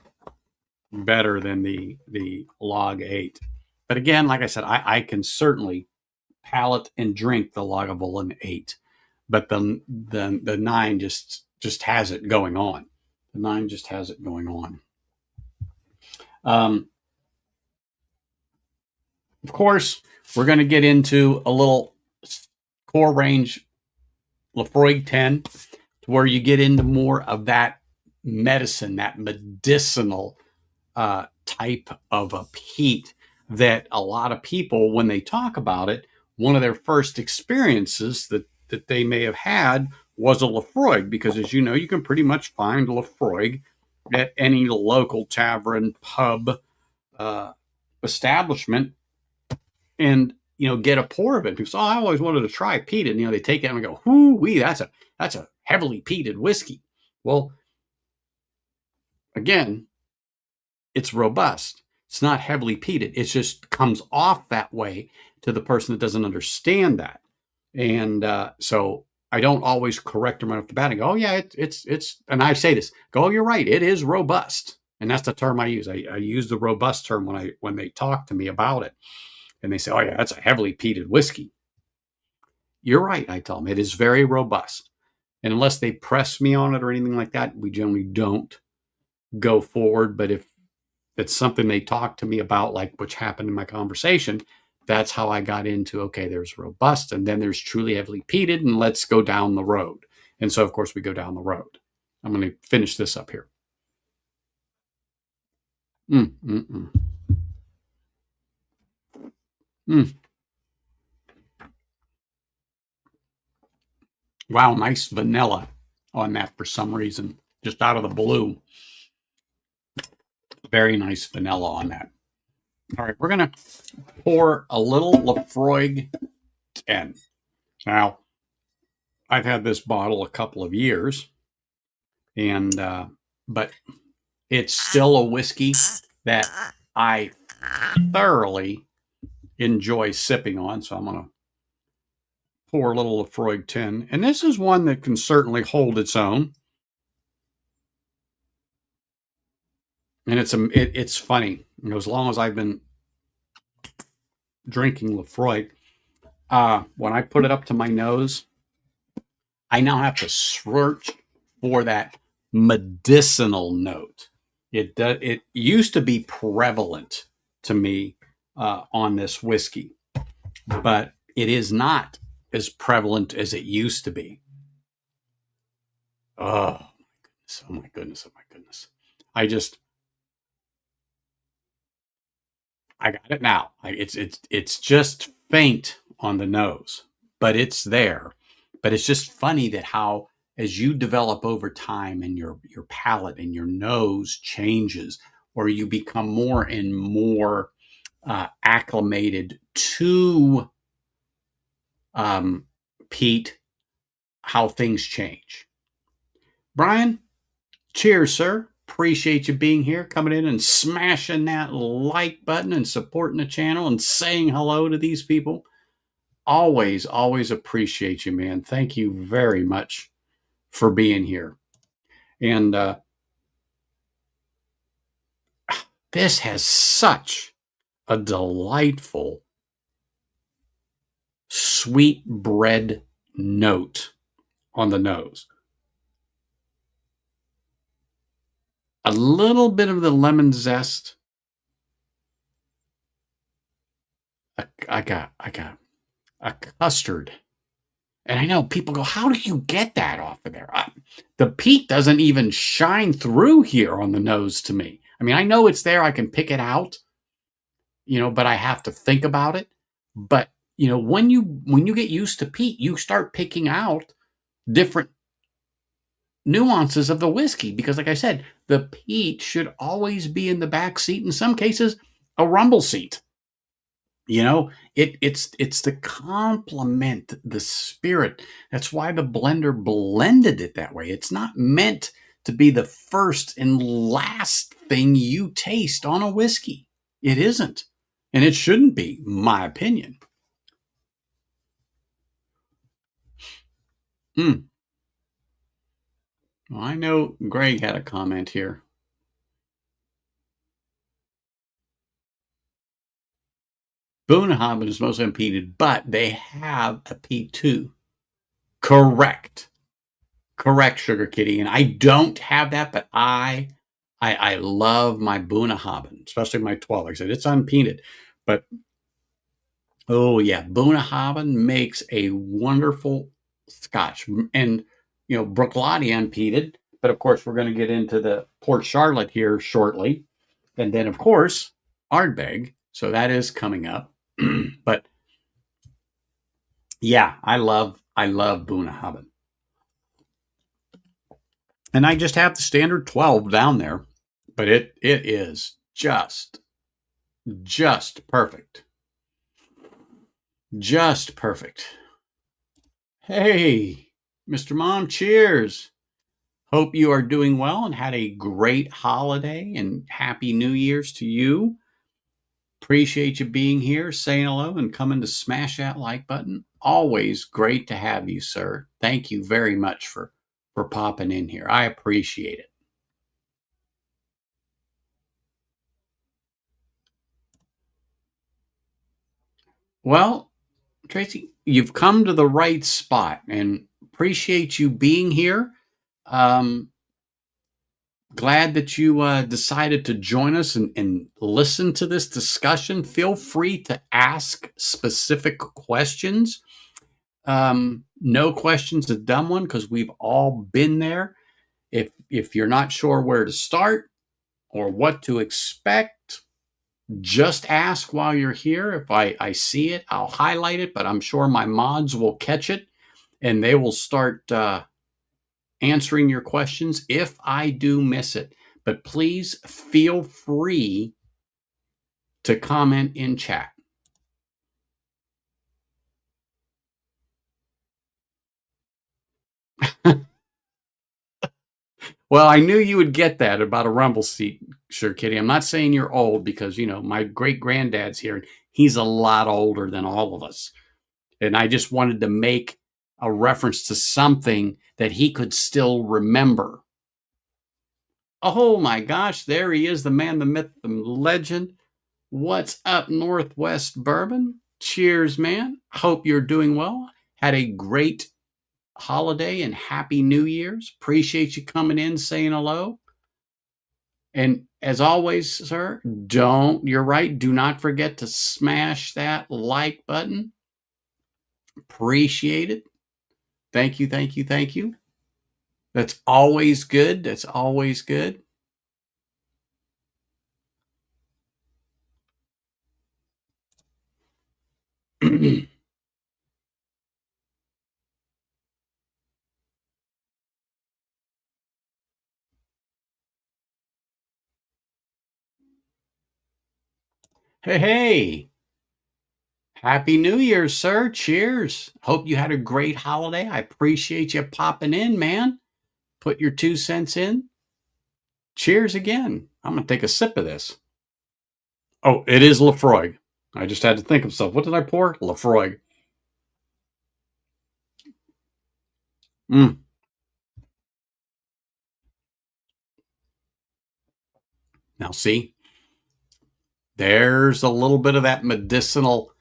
better than the log 8. But again, like I said, I can certainly palate and drink the Lagavulin 8, but the 9 just has it going on. The 9 just has it going on. Um, of course, we're going to get into a little core range Laphroaig 10, to where you get into more of that medicine, that medicinal type of a peat that a lot of people, when they talk about it, one of their first experiences that they may have had was a Laphroaig, because as you know, you can pretty much find Laphroaig at any local tavern, pub, establishment, and get a pour of it. People say, "Oh, I always wanted to try peated." They take it and go, "Whoo wee, that's a heavily peated whiskey." Well, again, it's robust. It's not heavily peated. It just comes off that way to the person that doesn't understand that. And so I don't always correct them right off the bat and go, "Oh yeah, it's." And I say this, "Go, oh, you're right. It is robust." And that's the term I use. I use the robust term when they talk to me about it, and they say, "Oh yeah, that's a heavily peated whiskey." You're right. I tell them it is very robust, and unless they press me on it or anything like that, we generally don't go forward. But if it's something they talk to me about, like which happened in my conversation, that's how I got into, okay, there's robust and then there's truly heavily peated, and let's go down the road. And so, of course, we go down the road. I'm going to finish this up here. Mm, mm, mm. Mm. Wow, nice vanilla on that for some reason, just out of the blue. Very nice vanilla on that. All right, we're going to pour a little Laphroaig 10. Now, I've had this bottle a couple of years, and but it's still a whiskey that I thoroughly enjoy sipping on. So I'm going to pour a little Laphroaig 10. And this is one that can certainly hold its own. And it's funny. As long as I've been drinking Laphroaig, when I put it up to my nose, I now have to search for that medicinal note. It used to be prevalent to me on this whiskey, but it is not as prevalent as it used to be. Oh my goodness, oh my goodness. I just I got it now. It's just faint on the nose, but it's there. But it's just funny that how, as you develop over time and your palate and your nose changes, or you become more and more acclimated to peat, how things change. Brian, cheers, sir. Appreciate you being here, coming in and smashing that like button and supporting the channel and saying hello to these people. Always, always appreciate you, man. Thank you very much for being here. And this has such a delightful sweet bread note on the nose. A little bit of the lemon zest. I got a custard. And I know people go, "How do you get that off of there?" The peat doesn't even shine through here on the nose to me. I mean, I know it's there. I can pick it out, but I have to think about it. But when you get used to peat, you start picking out different nuances of the whiskey because, like I said, the peat should always be in the back seat. In some cases, a rumble seat. It's to complement the spirit. That's why the blender blended it that way. It's not meant to be the first and last thing you taste on a whiskey. It isn't, and it shouldn't be, my opinion. Hmm. Well, I know Greg had a comment here. Bunnahabhain is most unpeated, but they have a P2. Correct. Correct, Sugar Kitty. And I don't have that, but I love my Bunnahabhain, especially my 12. Like I said, it's unpeated. But oh yeah, Bunnahabhain makes a wonderful scotch. And Bruichladdich unpeated. But of course, we're going to get into the Port Charlotte here shortly. And then of course, Ardbeg. So that is coming up. But yeah, I love Bunnahabhain. And I just have the standard 12 down there, but it is just perfect. Just perfect. Hey, Mr. Mom, cheers. Hope you are doing well and had a great holiday and happy New Year's to you. Appreciate you being here, saying hello, and coming to smash that like button. Always great to have you, sir. Thank you very much for popping in here. I appreciate it. Well, Tracy, you've come to the right spot and appreciate you being here. Um, Glad that you decided to join us and listen to this discussion. Feel free to ask specific questions. No question's a dumb one because we've all been there. If you're not sure where to start or what to expect, just ask while you're here. If I see it, I'll highlight it, but I'm sure my mods will catch it and they will start answering your questions if I do miss it. But please feel free to comment in chat. Well, I knew you would get that about a rumble seat, sure, Kitty. I'm not saying you're old because, my great granddad's here and he's a lot older than all of us. And I just wanted to make a reference to something that he could still remember. Oh my gosh, there he is, the man, the myth, the legend. What's up, Northwest Bourbon? Cheers, man. Hope you're doing well. Had a great holiday and happy New Year's. Appreciate you coming in, saying hello. And as always, sir, you're right, do not forget to smash that like button. Appreciate it. Thank you, thank you, thank you. That's always good. That's always good. Hey, hey. Happy New Year, sir. Cheers. Hope you had a great holiday. I appreciate you popping in, man. Put your 2 cents in. Cheers again. I'm going to take a sip of this. Oh, it is Lafroig. I just had to think of something. What did I pour? Lafroig. Mm. Now, see, there's a little bit of that medicinal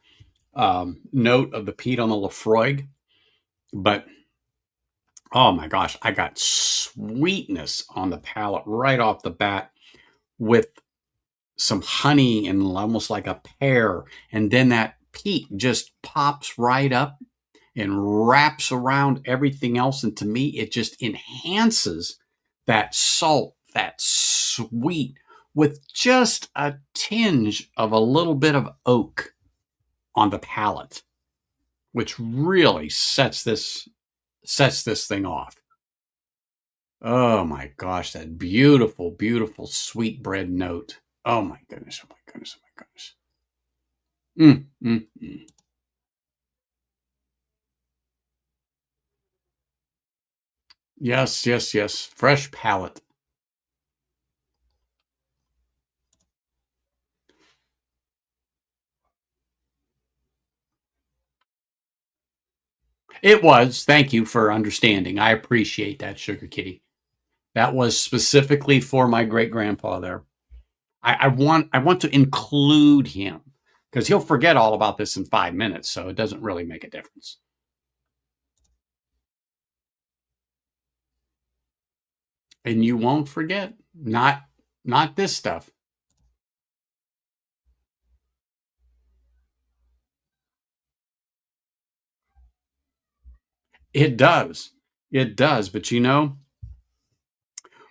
note of the peat on the Lafroig. But, oh my gosh, I got sweetness on the palate right off the bat with some honey and almost like a pear. And then that peat just pops right up and wraps around everything else. And to me, it just enhances that salt, that sweet, with just a tinge of a little bit of oak on the palate. which really sets this thing off. Oh my gosh, that beautiful, beautiful sweetbread note. Oh my goodness, oh my goodness, oh my goodness. Mm, mm, mm. Yes, yes, yes. Fresh palate. It was. Thank you for understanding. I appreciate that, Sugar Kitty. That was specifically for my great grandpa there. I want to include him because he'll forget all about this in 5 minutes, so it doesn't really make a difference. And you won't forget. Not this stuff. It does. It does. But you know,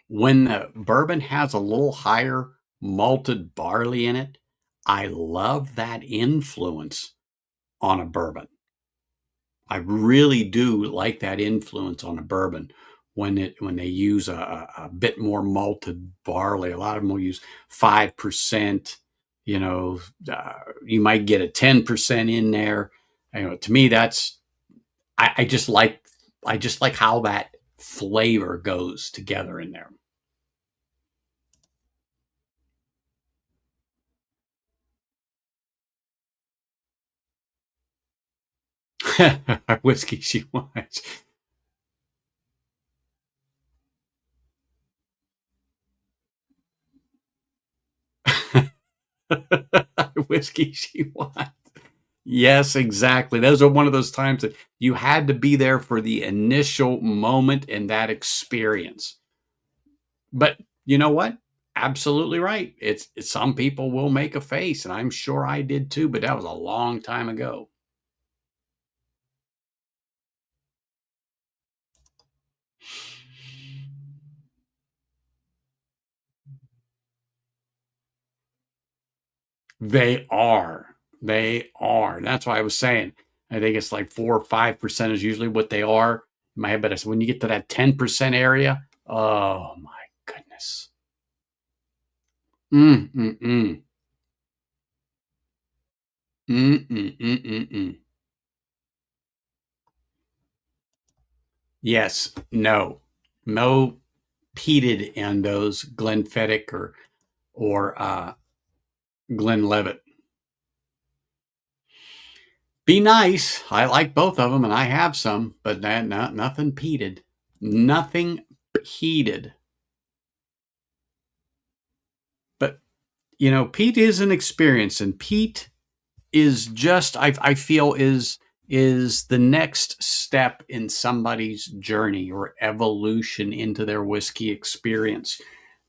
when the bourbon has a little higher malted barley in it, I love that influence on a bourbon. I really do like that influence on a bourbon when they use a bit more malted barley. A lot of them will use 5%. You know, you might get a 10% in there. You know, to me, that's I I just like how that flavor goes together in there. Whiskey she wants. Whiskey she wants. Yes, exactly. Those are one of those times that you had to be there for the initial moment and that experience. But you know what? Absolutely right. It's some people will make a face, and I'm sure I did too, but that was a long time ago. They are. They are. That's why I was saying. I think it's like 4 or 5% is usually what they are in my head. But I said when you get to that 10% area, oh my goodness. Mm, mm, mm. Mm, mm, mm, mm, mm. Yes, no peated in those Glenfiddich or Glenlivet. Be nice. I like both of them, and I have some, but nothing peated. Nothing peated. But you know, peat is an experience, and peat is just I feel is the next step in somebody's journey or evolution into their whiskey experience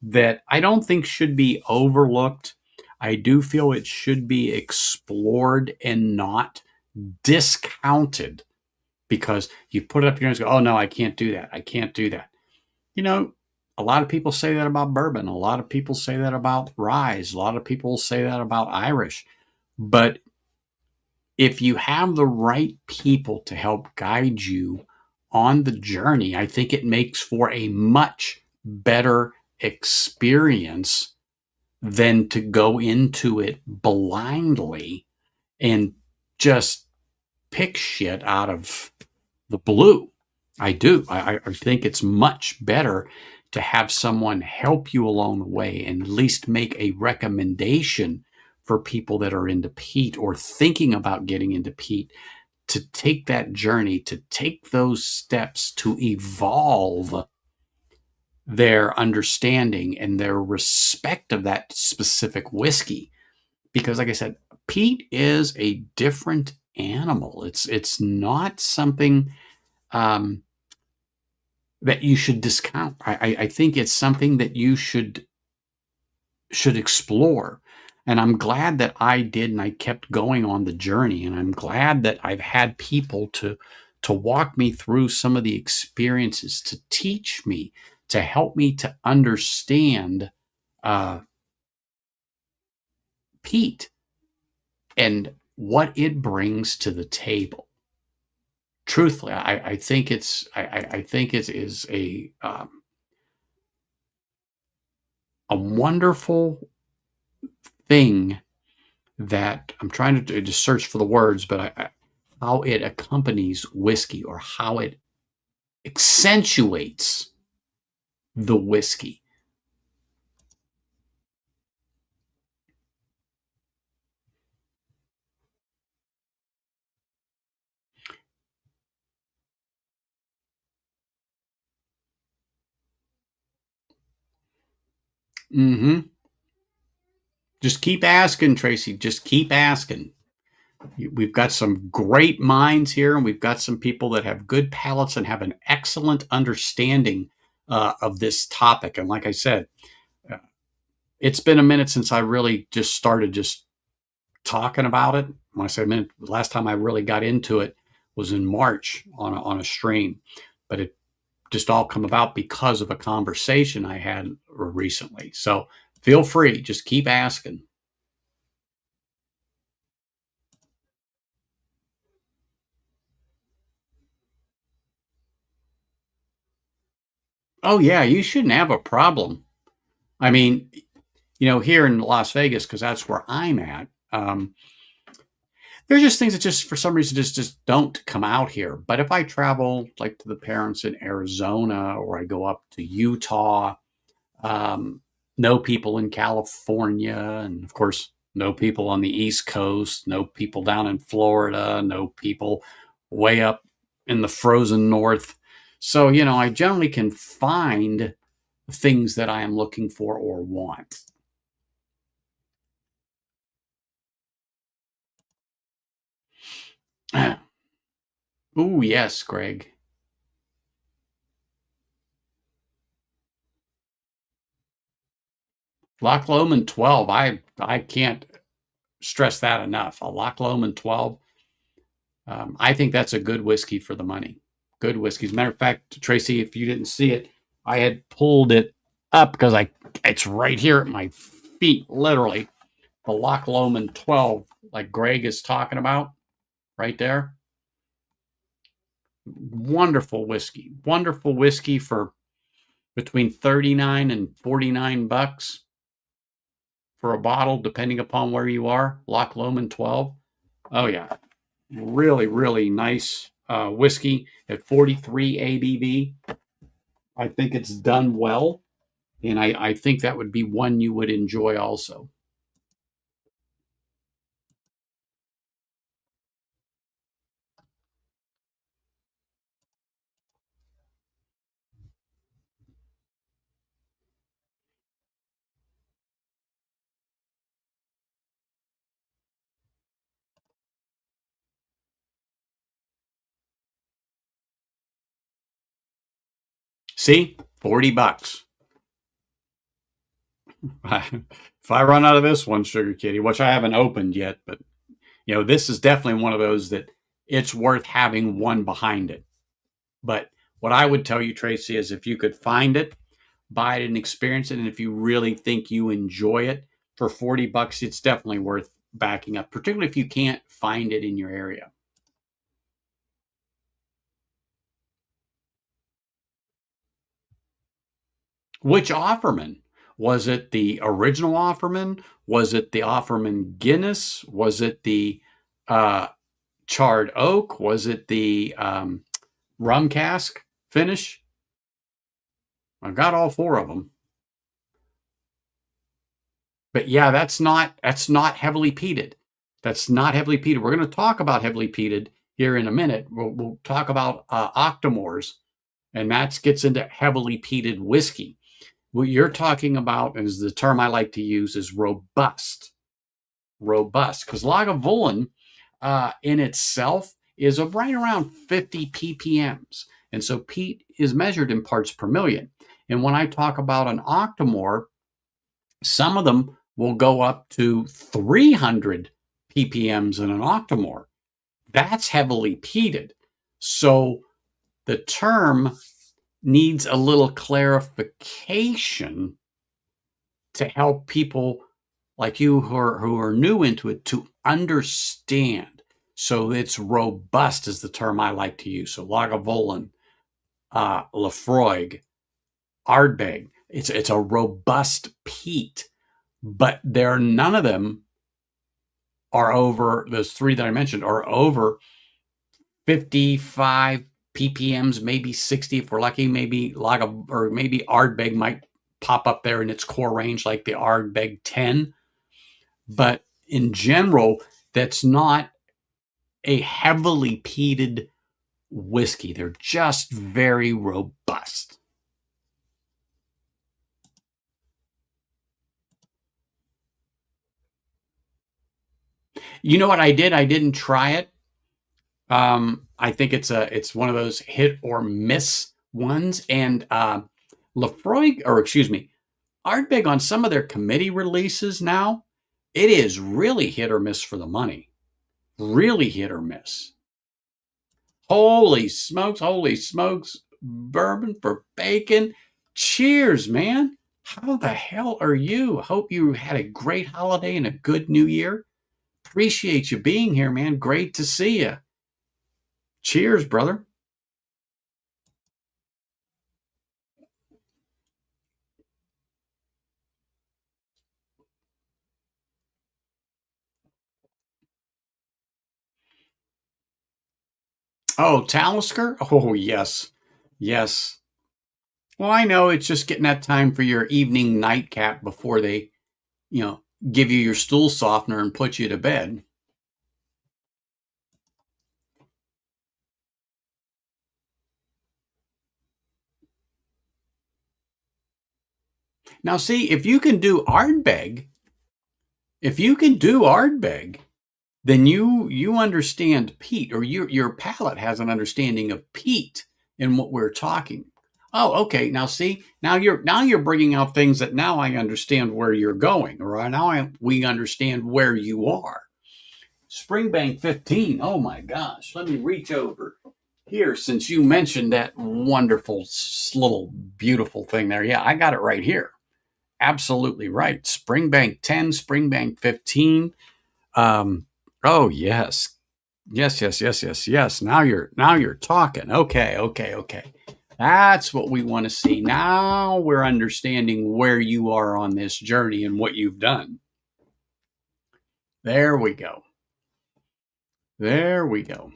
that I don't think should be overlooked. I do feel it should be explored and not discounted because you put it up here and go, oh no, I can't do that. I can't do that. You know, a lot of people say that about bourbon. A lot of people say that about rye. A lot of people say that about Irish. But if you have the right people to help guide you on the journey, I think it makes for a much better experience than to go into it blindly and just pick shit out of the blue. I do. I think it's much better to have someone help you along the way and at least make a recommendation for people that are into peat or thinking about getting into peat to take that journey, to take those steps to evolve their understanding and their respect of that specific whiskey. Because, like I said, peat is a different animal. It's not something um, that you should discount. I think it's something that you should explore. And I'm glad that I did and I kept going on the journey. And I'm glad that I've had people to walk me through some of the experiences, to teach me, to help me to understand uh, Pete and what it brings to the table. truthfully, I think I think it is a wonderful thing that I'm trying to just search for the words, but how it accompanies whiskey or how it accentuates the whiskey. Mm-hmm. Just keep asking, Tracy. Just keep asking. We've got some great minds here, and we've got some people that have good palates and have an excellent understanding of this topic. And like I said, uh, it's been a minute since I really just started just talking about it. When I say a minute, the last time I really got into it was in March on a stream, but it just all come about because of a conversation I had recently. So feel free, just keep asking. Oh yeah, you shouldn't have a problem. I mean, here in Las Vegas, because that's where I'm at. There's just things that just for some reason just don't come out here. But if I travel like to the parents in Arizona or I go up to Utah, um, know people in California, and of course, know people on the East Coast, know people down in Florida, know people way up in the frozen north. So, I generally can find things that I am looking for or want. Oh, yes, Greg. Loch Lomond 12. I can't stress that enough. A Loch Lomond 12. I think that's a good whiskey for the money. Good whiskey. As a matter of fact, Tracy, if you didn't see it, I had pulled it up because it's right here at my feet, literally. The Loch Lomond 12, like Greg is talking about, right there. Wonderful whiskey. Wonderful whiskey for between 39 and 49 bucks for a bottle, depending upon where you are. Loch Lomond 12. Oh, yeah. Really, really nice whiskey at 43 ABV. I think it's done well. And I think that would be one you would enjoy also. See, 40 bucks. If I run out of this one, Sugar Kitty, which I haven't opened yet, but this is definitely one of those that it's worth having one behind it. But what I would tell you, Tracy, is if you could find it, buy it and experience it. And if you really think you enjoy it for 40 bucks, it's definitely worth backing up, particularly if you can't find it in your area. Which Offerman? Was it the original Offerman? Was it the Offerman Guinness? Was it the uh, charred oak? Was it the rum cask finish? I've got all four of them. But yeah, that's not heavily peated. That's not heavily peated. We're going to talk about heavily peated here in a minute. We'll talk about octomores, and that gets into heavily peated whiskey. What you're talking about is the term I like to use is robust. Robust, because Lagavulin in itself is right around 50 ppms. And so peat is measured in parts per million. And when I talk about an octomore, some of them will go up to 300 ppms in an octomore. That's heavily peated. So the term needs a little clarification to help people like you who are new into it to understand. So it's robust is the term I like to use. So Lagavulin, Laphroaig, Ardbeg. It's a robust peat, but none of them are over those three that I mentioned are over 55 ppms, maybe 60 if we're lucky. Maybe or maybe Ardbeg might pop up there in its core range, like the Ardbeg 10. But in general, that's not a heavily peated whiskey. They're just very robust. You know what I did? I didn't try it. I think it's one of those hit or miss ones. And Laphroaig, or excuse me, Ardbeg on some of their committee releases now, it is really hit or miss for the money. Really hit or miss. Holy smokes, bourbon for bacon. Cheers, man. How the hell are you? Hope you had a great holiday and a good new year. Appreciate you being here, man. Great to see you. Cheers, brother. Oh, Talisker? Oh, yes. Yes. Well, I know it's just getting that time for your evening nightcap before they, you know, give you your stool softener and put you to bed. Now, see, if you can do Ardbeg, then you understand peat, or your palate has an understanding of peat in what we're talking. Oh, okay. Now see, now you're bringing out things that now I understand where you're going, or we understand where you are. Springbank 15. Oh my gosh, let me reach over here since you mentioned that wonderful little beautiful thing there. Yeah, I got it right here. Absolutely right. Springbank 10, Springbank 15. Um, oh yes. Yes. Now you're talking. Okay. That's what we want to see. Now we're understanding where you are on this journey and what you've done. There we go. There we go.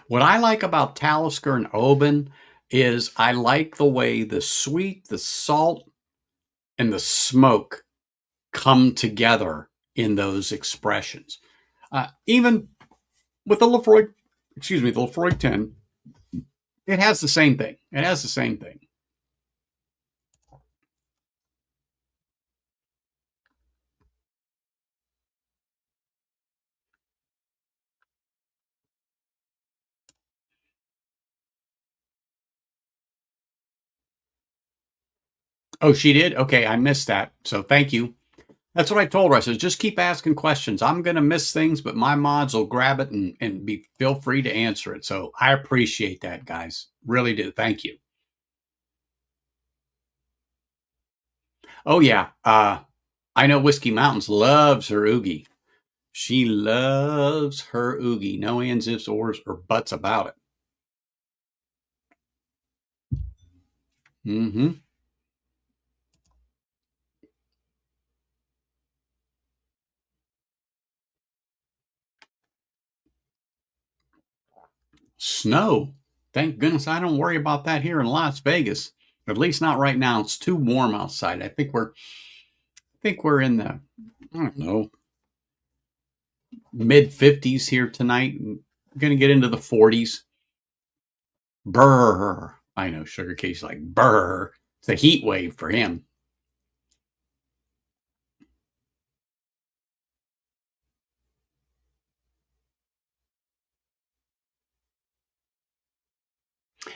What I like about Talisker and Oban is I like the way the sweet, the salt, and the smoke come together in those expressions. Even with the Laphroaig, the Laphroaig 10, it has the same thing. It has the same thing. Oh, she did? Okay, I missed that. So thank you. That's what I told her. I said, just keep asking questions. I'm going to miss things, but my mods will grab it and feel free to answer it. So I appreciate that, guys. Really do. Thank you. Oh, yeah. I know Whiskey Mountains loves her oogie. She loves her oogie. No ands, ifs, or buts about it. Mm-hmm. Snow. Thank goodness I don't worry about that here in Las Vegas. At least not right now. It's too warm outside. I think we're in the, I don't know, mid 50s here tonight. We're going to get into the 40s. Brr. I know Sugar Case like brr. It's a heat wave for him.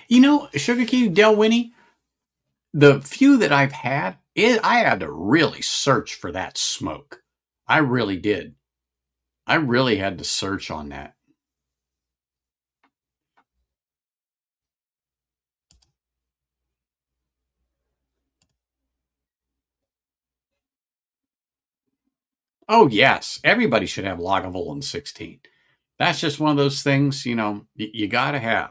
You know, Sugar Case, Del Winnie, the few that I've had, I had to really search for that smoke. I really did. I really had to search on that. Oh, yes. Everybody should have Lagavulin 16. That's just one of those things, you got to have.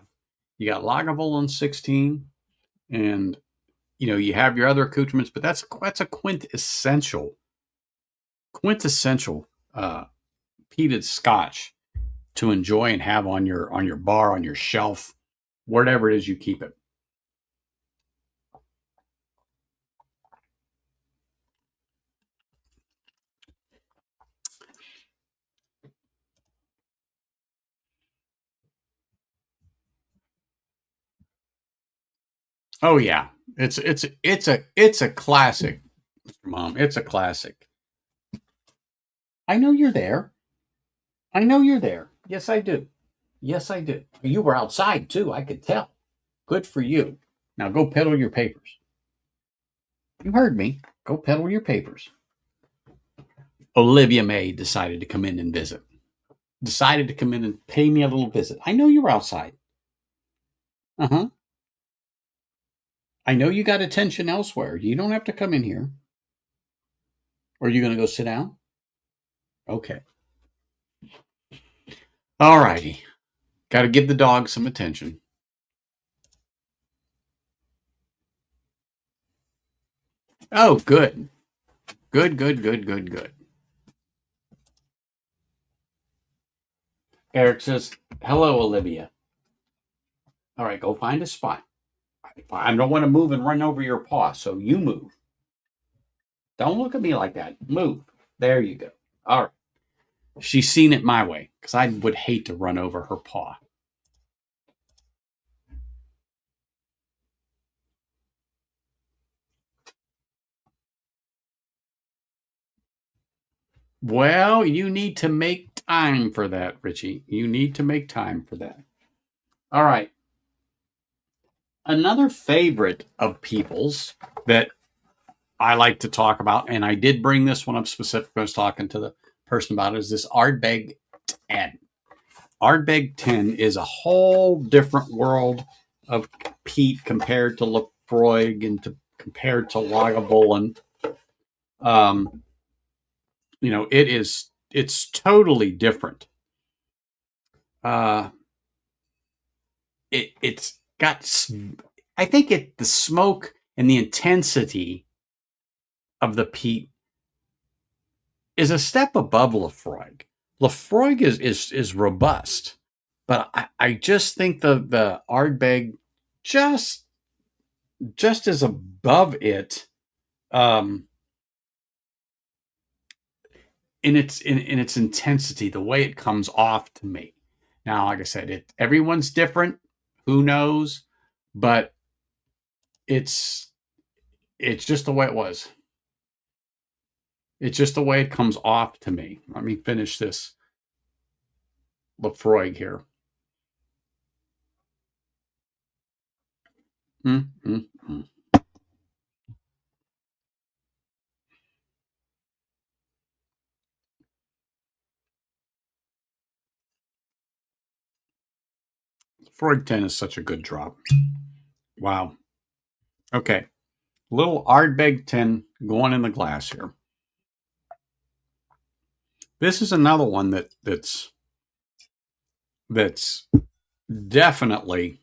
You got Lagavulin 16, and, you have your other accoutrements, but that's a quintessential uh, peated Scotch to enjoy and have on your bar, on your shelf, wherever it is you keep it. Oh yeah, it's a classic, Mom. It's a classic. I know you're there. I know you're there. Yes, I do. Yes, I do. You were outside too. I could tell. Good for you. Now go peddle your papers. You heard me. Go peddle your papers. Olivia May decided to come in and visit. Decided to come in and pay me a little visit. I know you were outside. Uh huh. I know you got attention elsewhere. You don't have to come in here. Or are you going to go sit down? Okay. All righty. Got to give the dog some attention. Oh, good. Good, good, good, good, good. Eric says, hello, Olivia. All right, go find a spot. I don't want to move and run over your paw, so you move. Don't look at me like that. Move. There you go. All right. She's seen it my way because I would hate to run over her paw. Well, you need to make time for that, Richie. You need to make time for that. All right. Another favorite of people's that I like to talk about, and I did bring this one up specifically. I was talking to the person about it, is this Ardbeg 10. Ardbeg 10 is a whole different world of peat compared to Lefroy and compared to Lagavulin. Um, it's totally different. Uh, it's got, I think the smoke and the intensity of the peat is a step above Lefroy. Lefroy is robust, but I just think the Ardbeg just is above it, um, in its intensity, the way it comes off to me. Now, like I said, everyone's different. Who knows? But it's just the way it was. It's just the way it comes off to me. Let me finish this Lefroy here. Mm. Lefroy 10 is such a good drop. Wow. Okay. Little Ardbeg 10 going in the glass here. This is another one that's definitely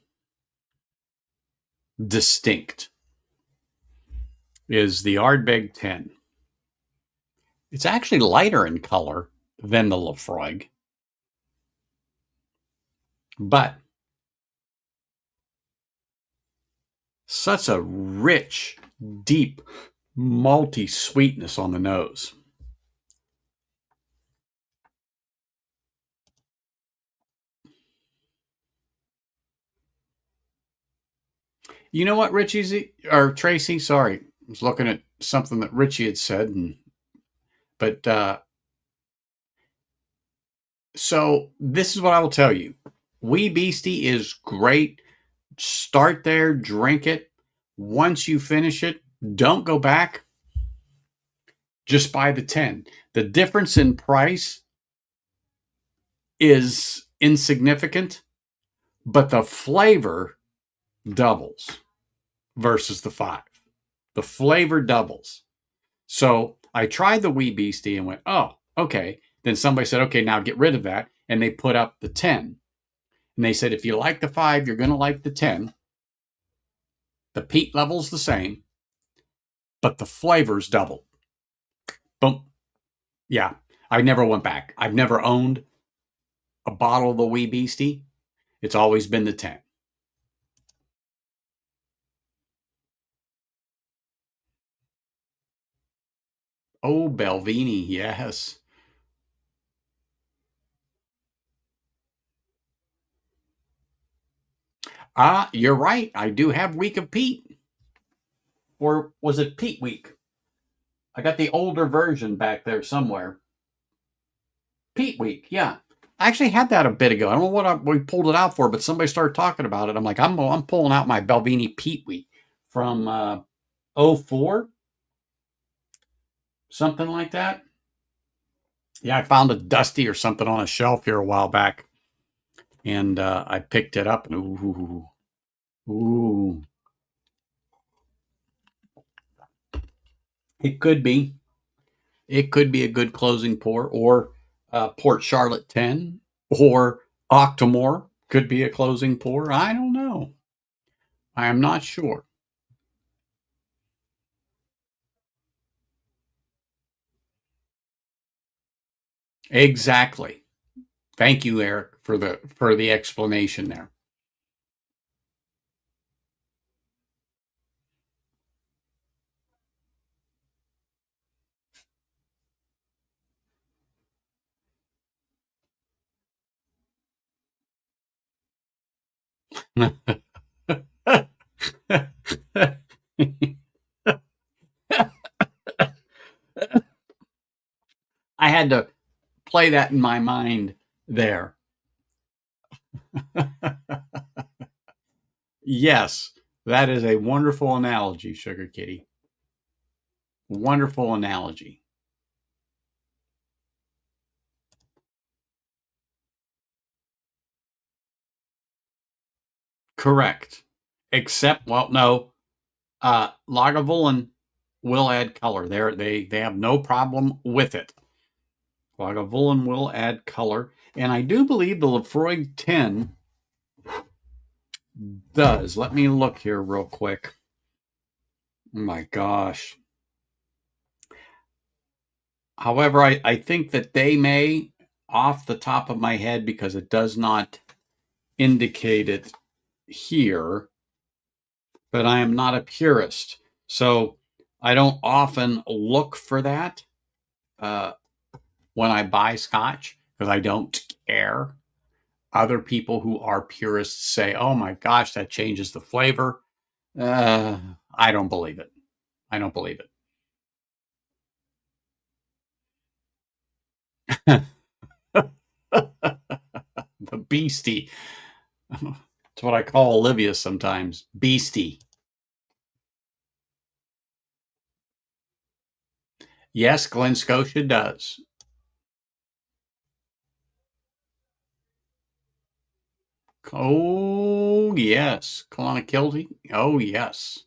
distinct, is the Ardbeg 10. It's actually lighter in color than the Lefroy, but such a rich, deep, malty sweetness on the nose. You know what, Tracy? Sorry, I was looking at something that Richie had said, but so this is what I will tell you. Wee Beastie is great. Start there, drink it. Once you finish it, don't go back. Just buy the 10. The difference in price is insignificant, but the flavor doubles versus the 5. The flavor doubles. So I tried the Wee Beastie and went, oh, Okay. Then somebody said, okay, now get rid of that. And they put up the 10. And they said, if you like the 5, you're going to like the 10. The peat level's the same, but the flavor's double. Boom. Yeah. I never went back. I've never owned a bottle of the Wee Beastie. It's always been the 10. Oh, Belvini. Yes. You're right. I do have Week of Peat. Or was it Peat Week? I got the older version back there somewhere. Peat Week, yeah. I actually had that a bit ago. I don't know what we pulled it out for, but somebody started talking about it. I'm like, I'm pulling out my Belvini Peat Week from 04, something like that. Yeah, I found a Dusty or something on a shelf here a while back, and I picked it up. And ooh, it could be. It could be a good closing pour, or Port Charlotte 10, or Octomore could be a closing pour. I don't know. I am not sure. Exactly. Thank you, Eric, for the explanation there. I had to play that in my mind there. Yes, that is a wonderful analogy, Sugar Kitty. Wonderful analogy. Correct. Except, well, no, Lagavulin will add color. They have no problem with it. Lagavulin will add color, and I do believe the Lefroy 10 does. Let me look here real quick. Oh my gosh. However, I think that they may, off the top of my head, because it does not indicate it here, but I am not a purist. So I don't often look for that uh, when I buy Scotch because I don't care. Other people who are purists say, oh my gosh, that changes the flavor. I don't believe it. I don't believe it. The beastie. That's what I call Olivia sometimes. Beastie. Yes, Glen Scotia does. Oh, yes. Clonakilty. Oh, yes.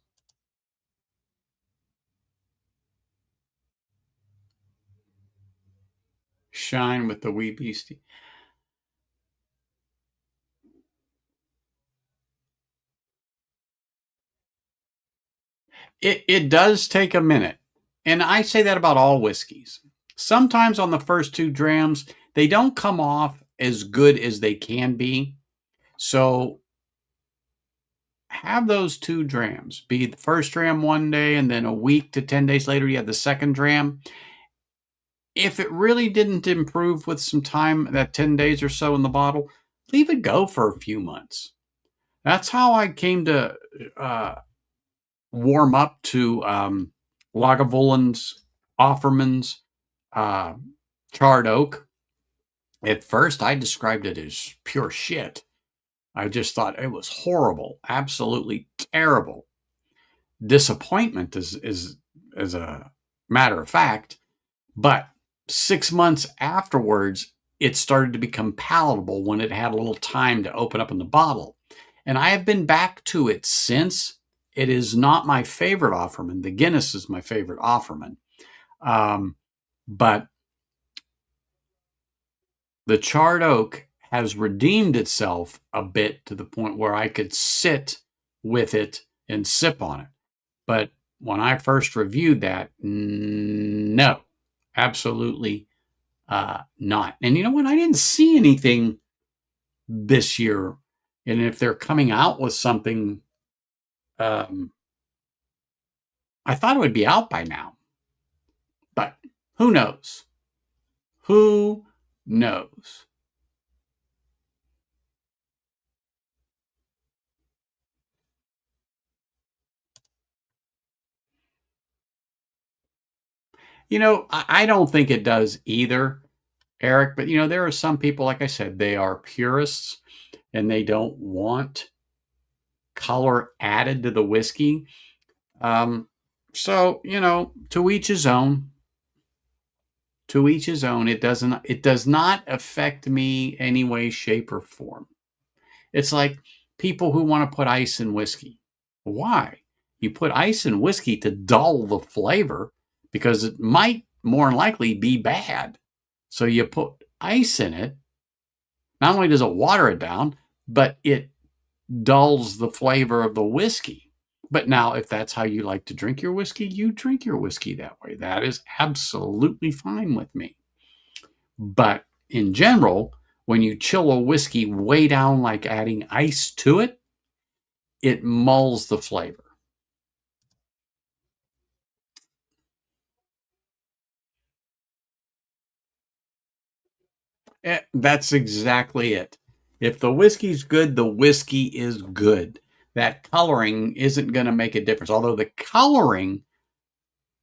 Shine with the wee beastie. It does take a minute. And I say that about all whiskeys. Sometimes on the first 2 drams, they don't come off as good as they can be. So have those 2 drams. Be the first dram one day, and then a week to 10 days later, you have the second dram. If it really didn't improve with some time, that 10 days or so in the bottle, leave it go for a few months. That's how I came to warm up to Lagavulin's, Offerman's uh, charred oak. At first, I described it as pure shit. I just thought it was horrible, absolutely terrible. Disappointment is a matter of fact, but 6 months afterwards, it started to become palatable when it had a little time to open up in the bottle. And I have been back to it since. It is not my favorite Offerman. The Guinness is my favorite Offerman. But The charred oak has redeemed itself a bit to the point where I could sit with it and sip on it. But when I first reviewed that, no, absolutely not. And you know what? I didn't see anything this year. And if they're coming out with something, um, I thought it would be out by now. But who knows? Who knows? I don't think it does either, Eric. But there are some people, like I said, they are purists and they don't want color added to the whiskey. Um, so to each his own. To each his own. It does not affect me any way, shape, or form. It's like people who want to put ice in whiskey. Why? You put ice in whiskey to dull the flavor because it might more than likely be bad. So you put ice in it. Not only does it water it down, but it dulls the flavor of the whiskey. But now, if that's how you like to drink your whiskey, you drink your whiskey that way. That is absolutely fine with me. But in general, when you chill a whiskey way down, like adding ice to it, it mulls the flavor. That's exactly it. If the whiskey's good, the whiskey is good. That coloring isn't going to make a difference. Although the coloring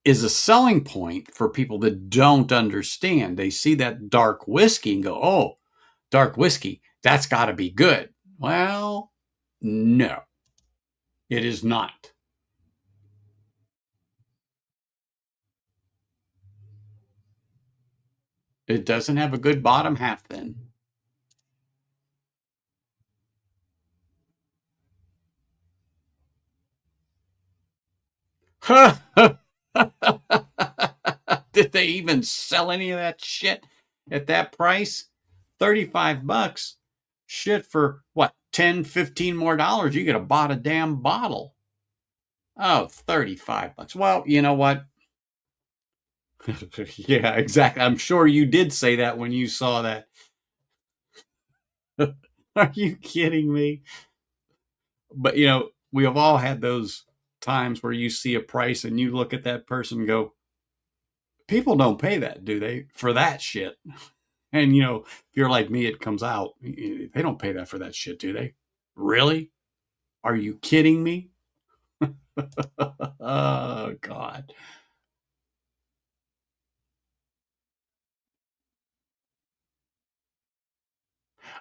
is a selling point for people that don't understand. They see that dark whiskey and go, oh, dark whiskey, that's got to be good. Well, no, it is not. It doesn't have a good bottom half then. Did they even sell any of that shit at that price? 35 bucks. Shit, for what, 10, 15 more dollars, you could have bought a damn bottle. Oh, 35 bucks. Well, you know what? Yeah, exactly. I'm sure you did say that when you saw that. Are you kidding me? But we have all had those times where you see a price and you look at that person and go, people don't pay that, do they? For that shit. And if you're like me, it comes out. They don't pay that for that shit, do they? Really? Are you kidding me? Oh God.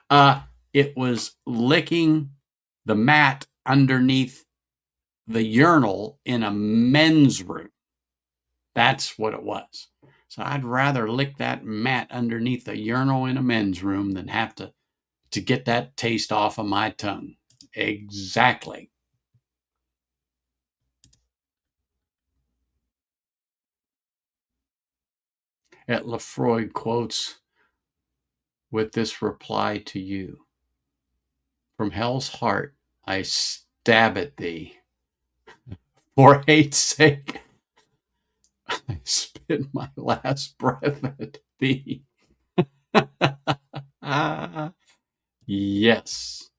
Uh it was licking the mat underneath the urinal in a men's room. That's what it was. So I'd rather lick that mat underneath the urinal in a men's room than have to get that taste off of my tongue. Exactly. At Lefroy quotes with this reply to you: from hell's heart I stab at thee. For hate's sake, I spit my last breath at thee. Ah, yes.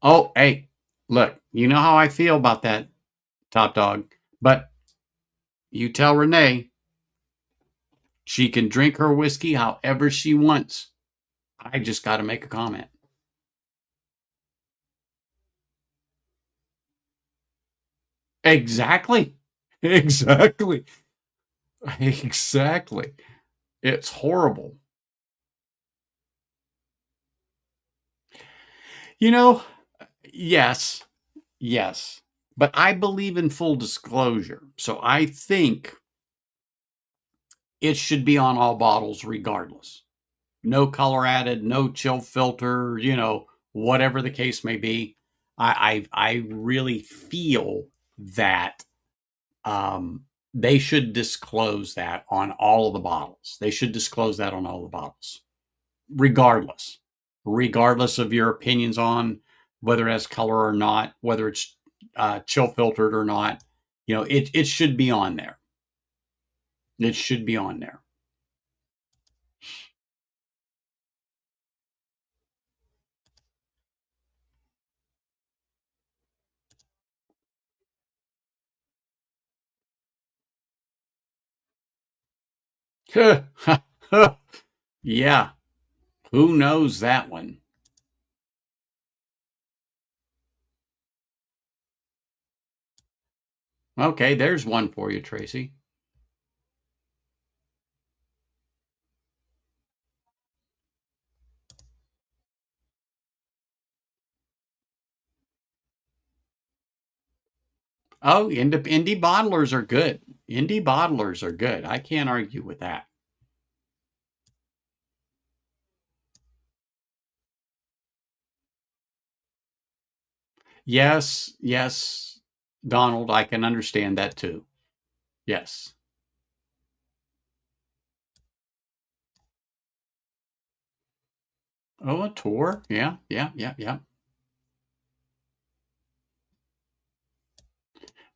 Oh, hey, look, you know how I feel about that, Top Dog. But you tell Renee she can drink her whiskey however she wants. I just got to make a comment. Exactly. Exactly. Exactly. It's horrible. You know, yes, yes. But I believe in full disclosure. So I think it should be on all bottles regardless. No color added, no chill filter, whatever the case may be. I really feel that they should disclose that on all of the bottles. They should disclose that on all the bottles, regardless, regardless of your opinions on whether it has color or not, whether it's chill filtered or not. It should be on there. It should be on there. Yeah, who knows that one? Okay, there's one for you, Tracy. Oh, indie bottlers are good. Indie bottlers are good. I can't argue with that. Yes, yes, Donald, I can understand that too. Yes. Oh, a tour. Yeah, yeah, yeah, yeah.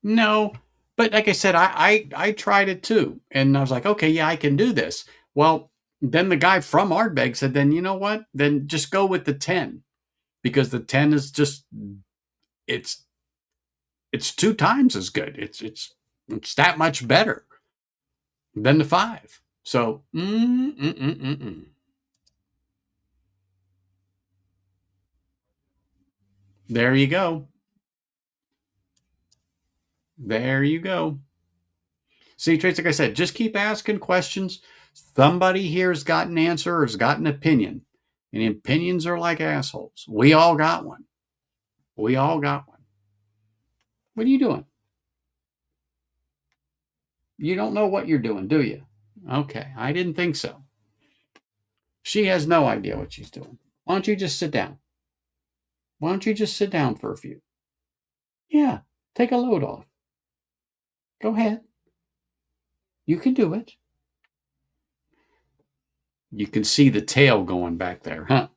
No, but like I said, I tried it too, and I was like, okay, yeah, I can do this. Well, then the guy from Ardbeg said, then you know what? Then just go with the 10 because the 10 is just it's it's two times as good. It's that much better than the 5. So, there you go. There you go. See, Trace, like I said, just keep asking questions. Somebody here has got an answer or has got an opinion. And opinions are like assholes. We all got one. We all got one. What are you doing? You don't know what you're doing, do you? Okay, I didn't think so. She has no idea what she's doing. Why don't you just sit down? Why don't you just sit down for a few? Yeah, take a load off. Go ahead. You can do it. You can see the tail going back there, huh?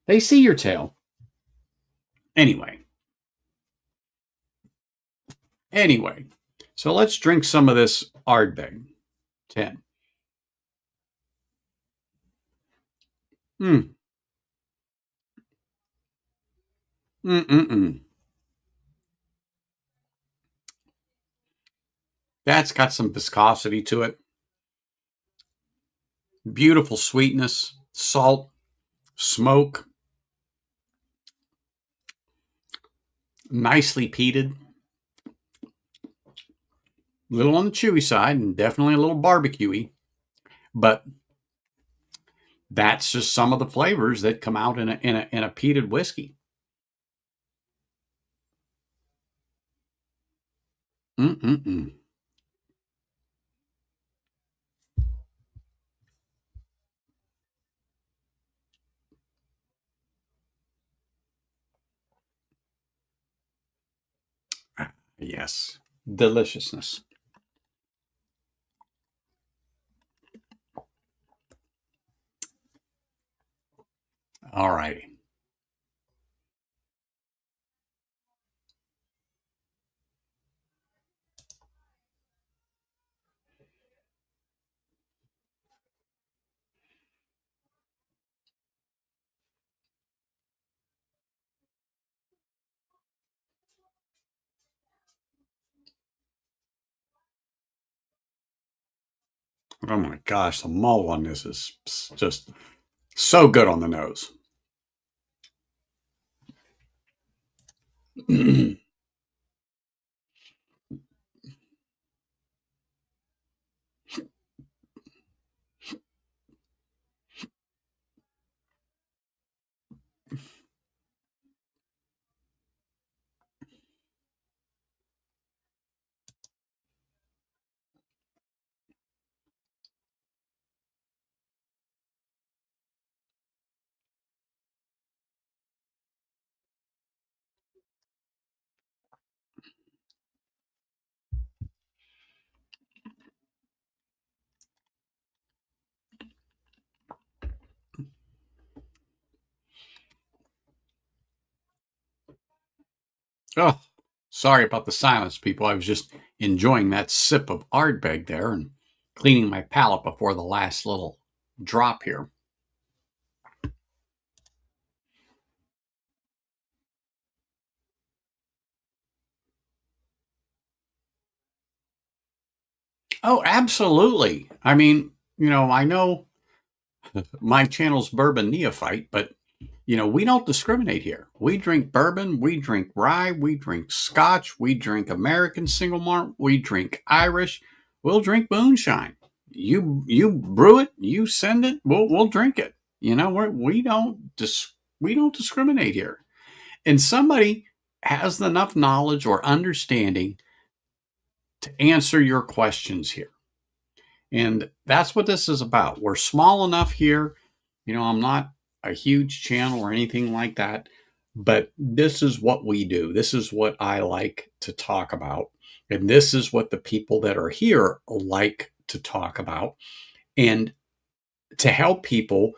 They see your tail. Anyway, anyway. So let's drink some of this Ardbeg 10. Mm. Mm-mm-mm. That's got some viscosity to it. Beautiful sweetness, salt, smoke, nicely peated. A little on the chewy side and definitely a little barbecuey, but that's just some of the flavors that come out in a peated whiskey. Mm-mm-mm. Yes, deliciousness. All righty. Oh my gosh, the malt on this is just so good on the nose. Oh, sorry about the silence, people. I was just enjoying that sip of Ardbeg there and cleaning my palate before the last little drop here. Oh, absolutely. I mean, I know my channel's Bourbon Neophyte, but we don't discriminate here. We drink bourbon, we drink rye, we drink Scotch, we drink American single malt, we drink Irish, we'll drink moonshine. You brew it, you send it, we'll drink it. We don't discriminate here. And somebody has enough knowledge or understanding to answer your questions here. And that's what this is about. We're small enough here. I'm not a huge channel or anything like that, but this is what we do. This is what I like to talk about. And this is what the people that are here like to talk about. And to help people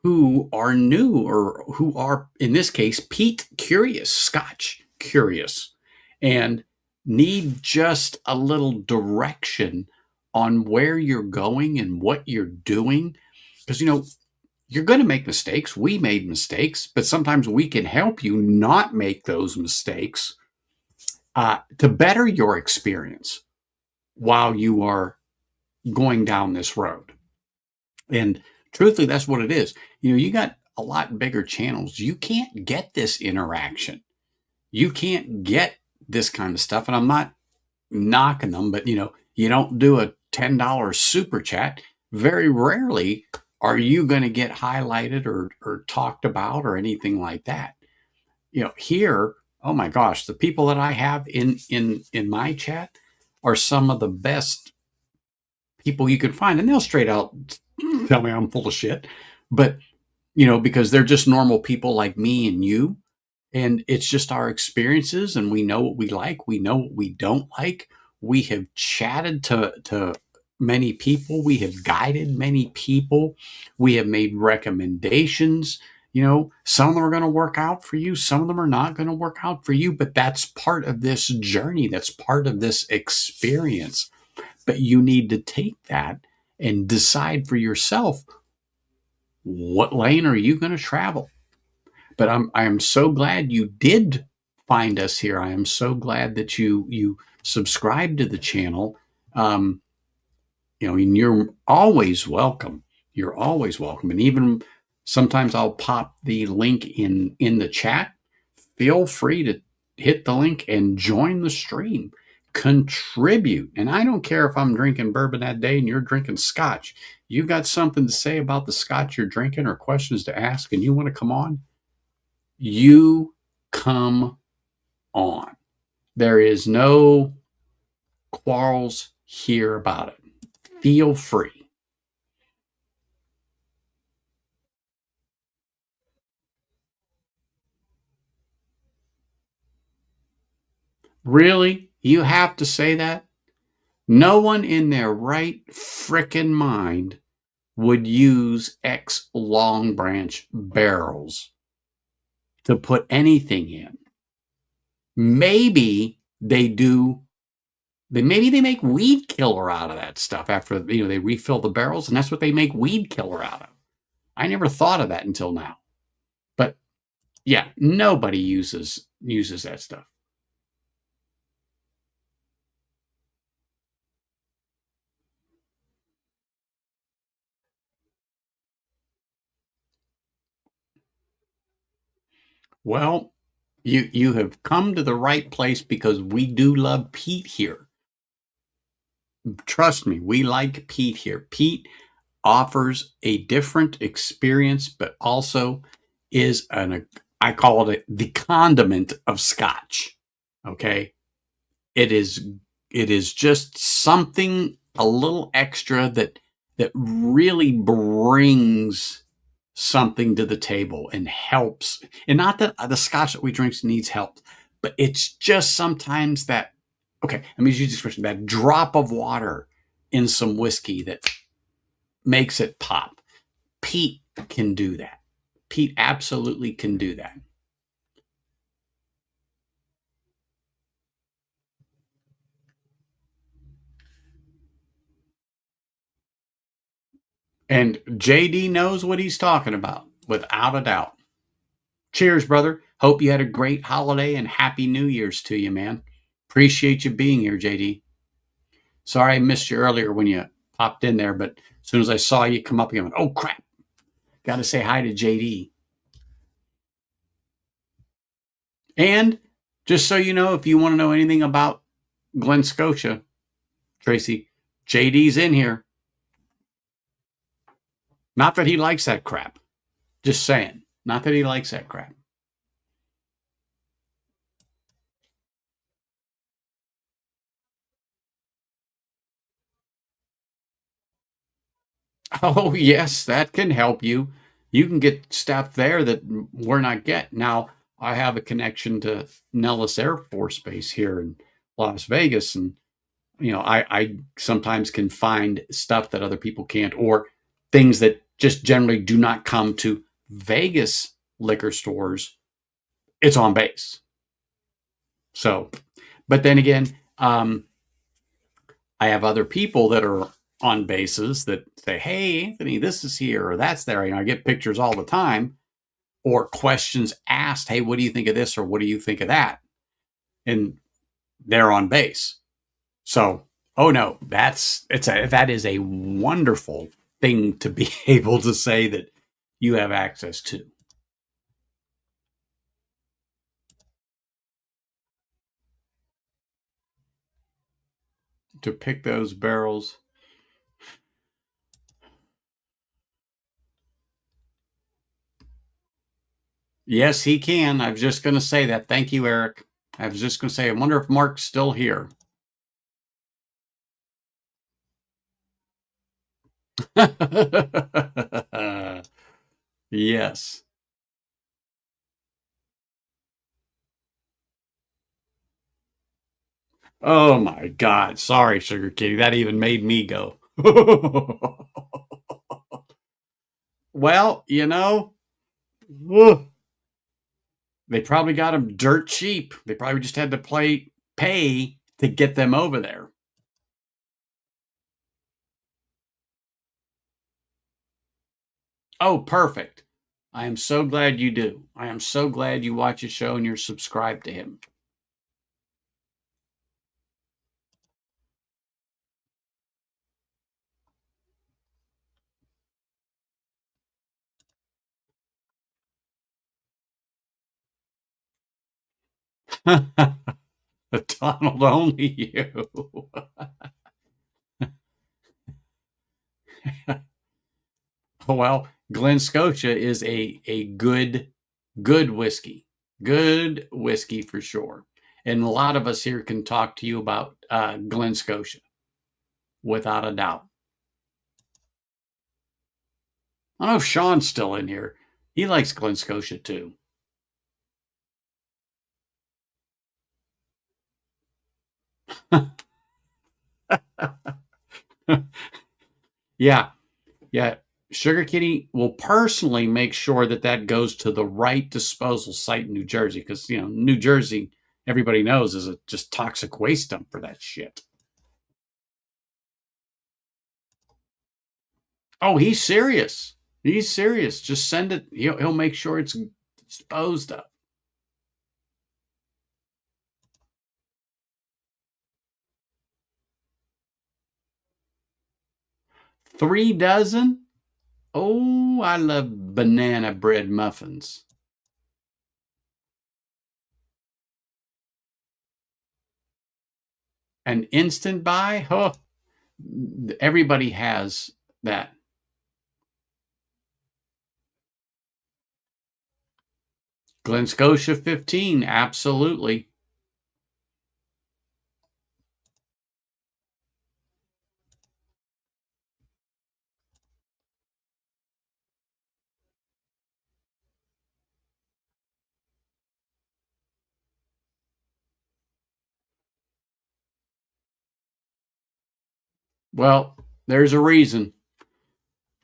who are new or who are, in this case, peat curious, Scotch curious, and need just a little direction on where you're going and what you're doing. Because, you're going to make mistakes. We made mistakes, but sometimes we can help you not make those mistakes to better your experience while you are going down this road. And truthfully, that's what it is. You got a lot bigger channels. You can't get this interaction. You can't get this kind of stuff. And I'm not knocking them, but you don't do a $10 super chat. Very rarely are you going to get highlighted or talked about or anything like that. Here, oh my gosh, the people that I have in my chat are some of the best people you can find, and they'll straight out tell me I'm full of shit. But because they're just normal people like me and you, and it's just our experiences, and we know what we like, we know what we don't like. We have chatted to many people, we have guided many people, we have made recommendations. Some of them are going to work out for you, some of them are not going to work out for you, but that's part of this journey, that's part of this experience. But you need to take that and decide for yourself, what lane are you going to travel? But I am so glad you did find us here. I am so glad that you subscribed to the channel. And you're always welcome. You're always welcome. And even sometimes I'll pop the link in the chat. Feel free to hit the link and join the stream. Contribute. And I don't care if I'm drinking bourbon that day and you're drinking Scotch. You got something to say about the Scotch you're drinking or questions to ask and you want to come on? You come on. There is no quarrels here about it. Feel free. Really? You have to say that? No one in their right frickin' mind would use X Long Branch barrels to put anything in. Maybe they do. Maybe they make weed killer out of that stuff after they refill the barrels, and that's what they make weed killer out of. I never thought of that until now. But yeah, nobody uses that stuff. Well, you have come to the right place because we do love peat here. Trust me, we like peat here. Peat offers a different experience, but also is I call it the condiment of Scotch. Okay. It is just something a little extra that really brings something to the table and helps. And not that the Scotch that we drink needs help, but it's just sometimes that, okay, let me use the expression, that drop of water in some whiskey that makes it pop. Peat can do that. Peat absolutely can do that. And JD knows what he's talking about, without a doubt. Cheers, brother. Hope you had a great holiday and happy New Year's to you, man. Appreciate you being here, JD. Sorry I missed you earlier when you popped in there, but as soon as I saw you come up, I went, oh crap, got to say hi to JD. And just so you know, if you want to know anything about Glen Scotia, Tracy, JD's in here. Not that he likes that crap. Just saying. Not that he likes that crap. Oh, yes, that can help you. You can get stuff there that we're not getting. Now, I have a connection to Nellis Air Force Base here in Las Vegas, and I sometimes can find stuff that other people can't, or things that just generally do not come to Vegas liquor stores. It's on base. So, but then again, I have other people that are on bases that say, "Hey, Anthony, this is here or that's there." I get pictures all the time, or questions asked, "Hey, what do you think of this?" or "What do you think of that?" And they're on base. So, oh no, that is a wonderful thing to be able to say that you have access to pick those barrels. Yes, he can. I was just going to say that. Thank you, Eric. I was just going to say, I wonder if Mark's still here. Yes. Oh my God. Sorry, Sugar Kitty. That even made me go. Well, they probably got them dirt cheap. They probably just had to pay to get them over there. Oh, perfect. I am so glad you do. I am so glad you watch his show and you're subscribed to him. Donald, only you. Well, Glen Scotia is a good whiskey. Good whiskey for sure. And a lot of us here can talk to you about Glen Scotia without a doubt. I don't know if Sean's still in here. He likes Glen Scotia too. Yeah, yeah. Sugar Kitty will personally make sure that that goes to the right disposal site in New Jersey because, New Jersey, everybody knows, is a just toxic waste dump for that shit. Oh, he's serious. He's serious. Just send it. He'll make sure it's disposed of. 3 dozen? Oh, I love banana bread muffins. An instant buy? Oh, everybody has that. Glen Scotia 15, absolutely. Well, there's a reason.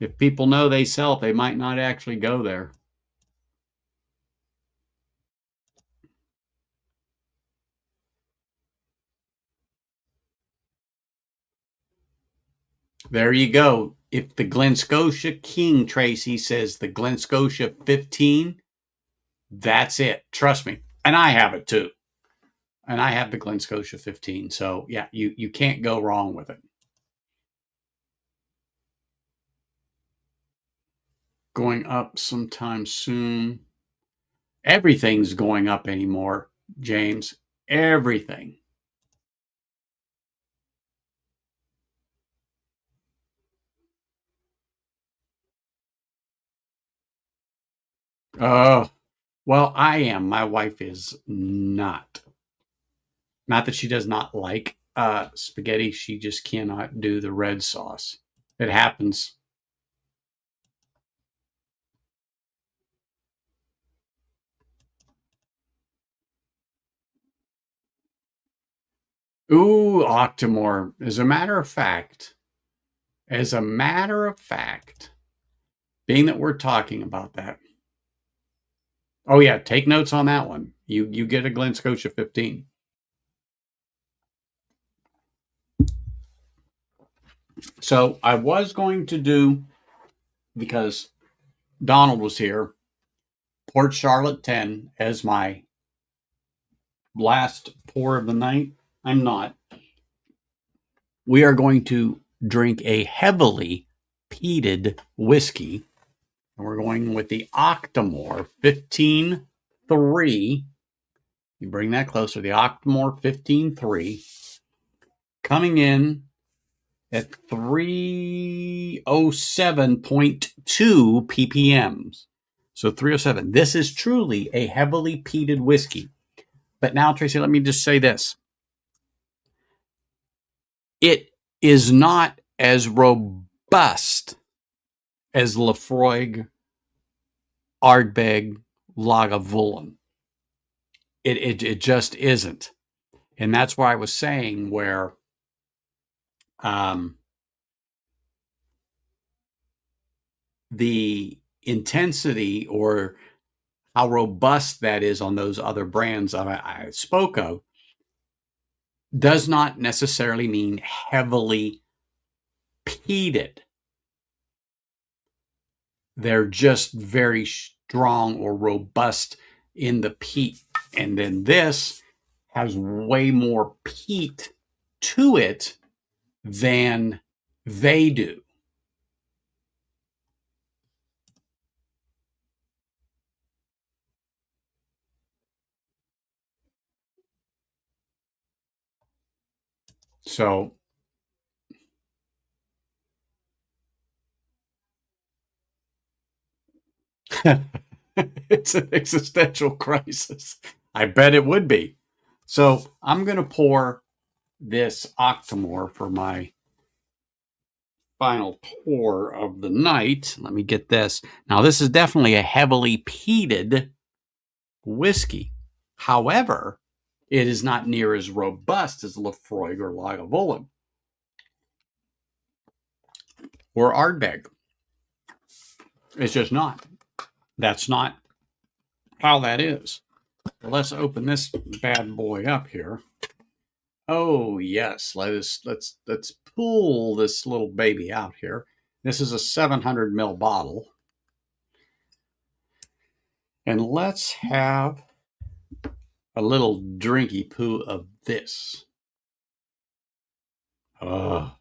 If people know they sell it, they might not actually go there. There you go. if the Glen Scotia King, Tracy, says the Glen Scotia 15, that's it. Trust me. And I have it too. And I have the Glen Scotia 15. So yeah, you can't go wrong with it. Going up sometime soon. Everything's going up anymore, James. Everything. Oh, well, I am. My wife is not. Not that she does not like spaghetti. She just cannot do the red sauce. It happens. Ooh, Octomore. As a matter of fact, being that we're talking about that. Oh yeah, take notes on that one. You get a Glen Scotia 15. So I was going to do, because Donald was here, Port Charlotte 10 as my last pour of the night. I'm not. We are going to drink a heavily peated whiskey. And we're going with the Octomore 15.3. You bring that closer. The Octomore 15.3 coming in at 307.2 ppms. So 307. This is truly a heavily peated whiskey. But now, Tracy, let me just say this. It is not as robust as Laphroaig, Ardbeg, Lagavulin. It just isn't. And that's why I was saying where the intensity or how robust that is on those other brands I spoke of does not necessarily mean heavily peated. They're just very strong or robust in the peat. And then this has way more peat to it than they do. So it's an existential crisis. I bet it would be. So I'm going to pour this Octomore for my final pour of the night. Let me get this. Now, this is definitely a heavily peated whiskey. However, it is not near as robust as Laphroaig or Lagavulin or Ardbeg. It's just not. That's not how that is. Let's open this bad boy up here. Oh yes, let's pull this little baby out here. This is a 700 ml bottle, and let's have a little drinky poo of this. Oh,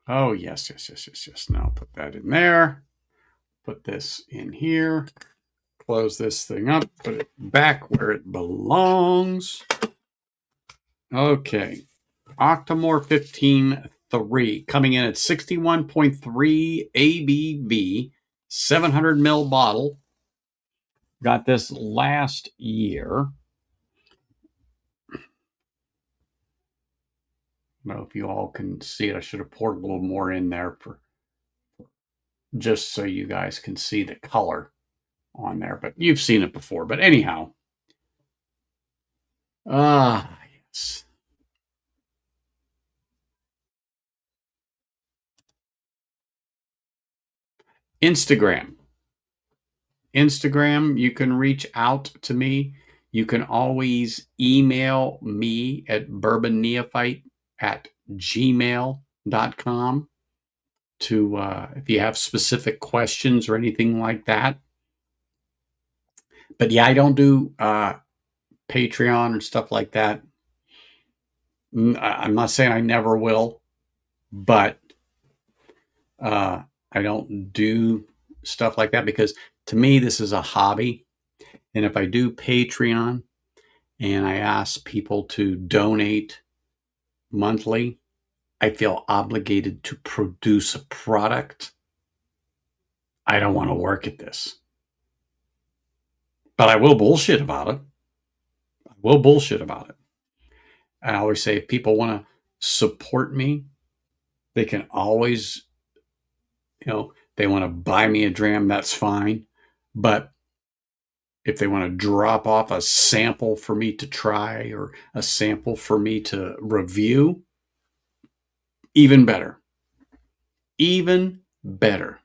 oh yes, yes, yes, yes, yes. Now put that in there. Put this in here. Close this thing up. Put it back where it belongs. Okay. Octomore 15.3 coming in at 61.3 ABV, 700 ml bottle. Got this last year. I don't know if you all can see it. I should have poured a little more in there for just so you guys can see the color on there, but you've seen it before. But anyhow, yes. Instagram. You can reach out to me. You can always email me at bourbonneophyte@gmail.com to if you have specific questions or anything like that. But yeah, I don't do Patreon and stuff like that. I'm not saying I never will, but I don't do stuff like that because to me, this is a hobby. And if I do Patreon and I ask people to donate monthly, I feel obligated to produce a product. I don't want to work at this. But I will bullshit about it. I will bullshit about it. I always say if people want to support me, they can always, they want to buy me a dram, that's fine. But if they want to drop off a sample for me to try or a sample for me to review, even better. Even better.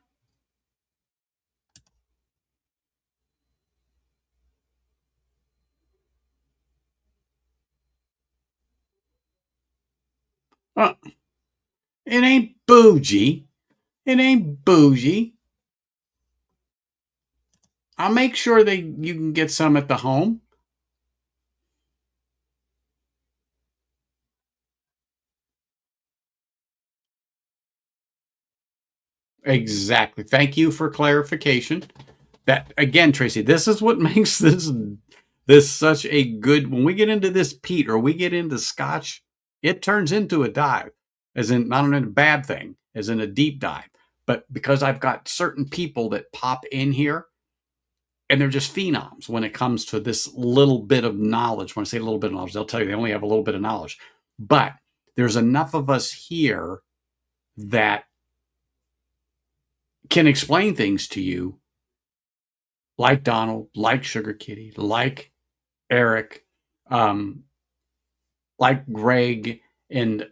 Uh, it ain't bougie. It ain't bougie. I'll make sure that you can get some at the home. Exactly. Thank you for clarification. That again, Tracy, this is what makes this such a good when we get into this peat or we get into Scotch, it turns into a dive. As in not in a bad thing, as in a deep dive. But because I've got certain people that pop in here and they're just phenoms when it comes to this little bit of knowledge. When I say a little bit of knowledge, they'll tell you they only have a little bit of knowledge. But there's enough of us here that can explain things to you, like Donald, like Sugar Kitty, like Eric, um, like Greg and